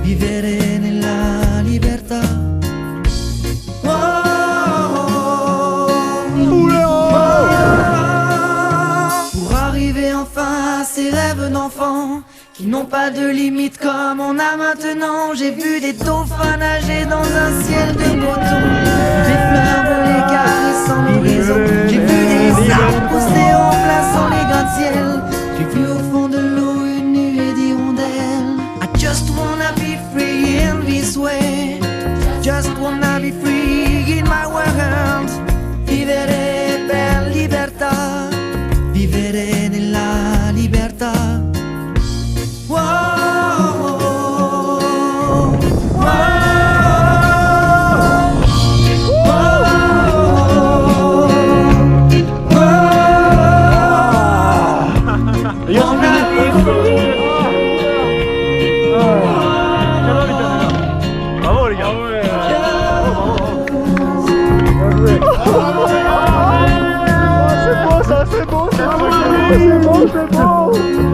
Vivere nella libertà. Pour arriver enfin à ces rêves d'enfant qui n'ont pas de limite comme on a maintenant. J'ai vu des dauphins nager dans un ciel de coton, des fleurs voler caressant l'horizon. J'ai vu des arbres pousser en plaçant les gratte-ciel. J'ai vu au fond de l'eau une nuée d'hirondelles. I just wanna be free in this way. Just wanna be free in my world. Vivere per libertà. Vivere nella libertà. Bravo les gars. C'est beau ça, c'est beau, c'est beau, c'est beau, c'est beau.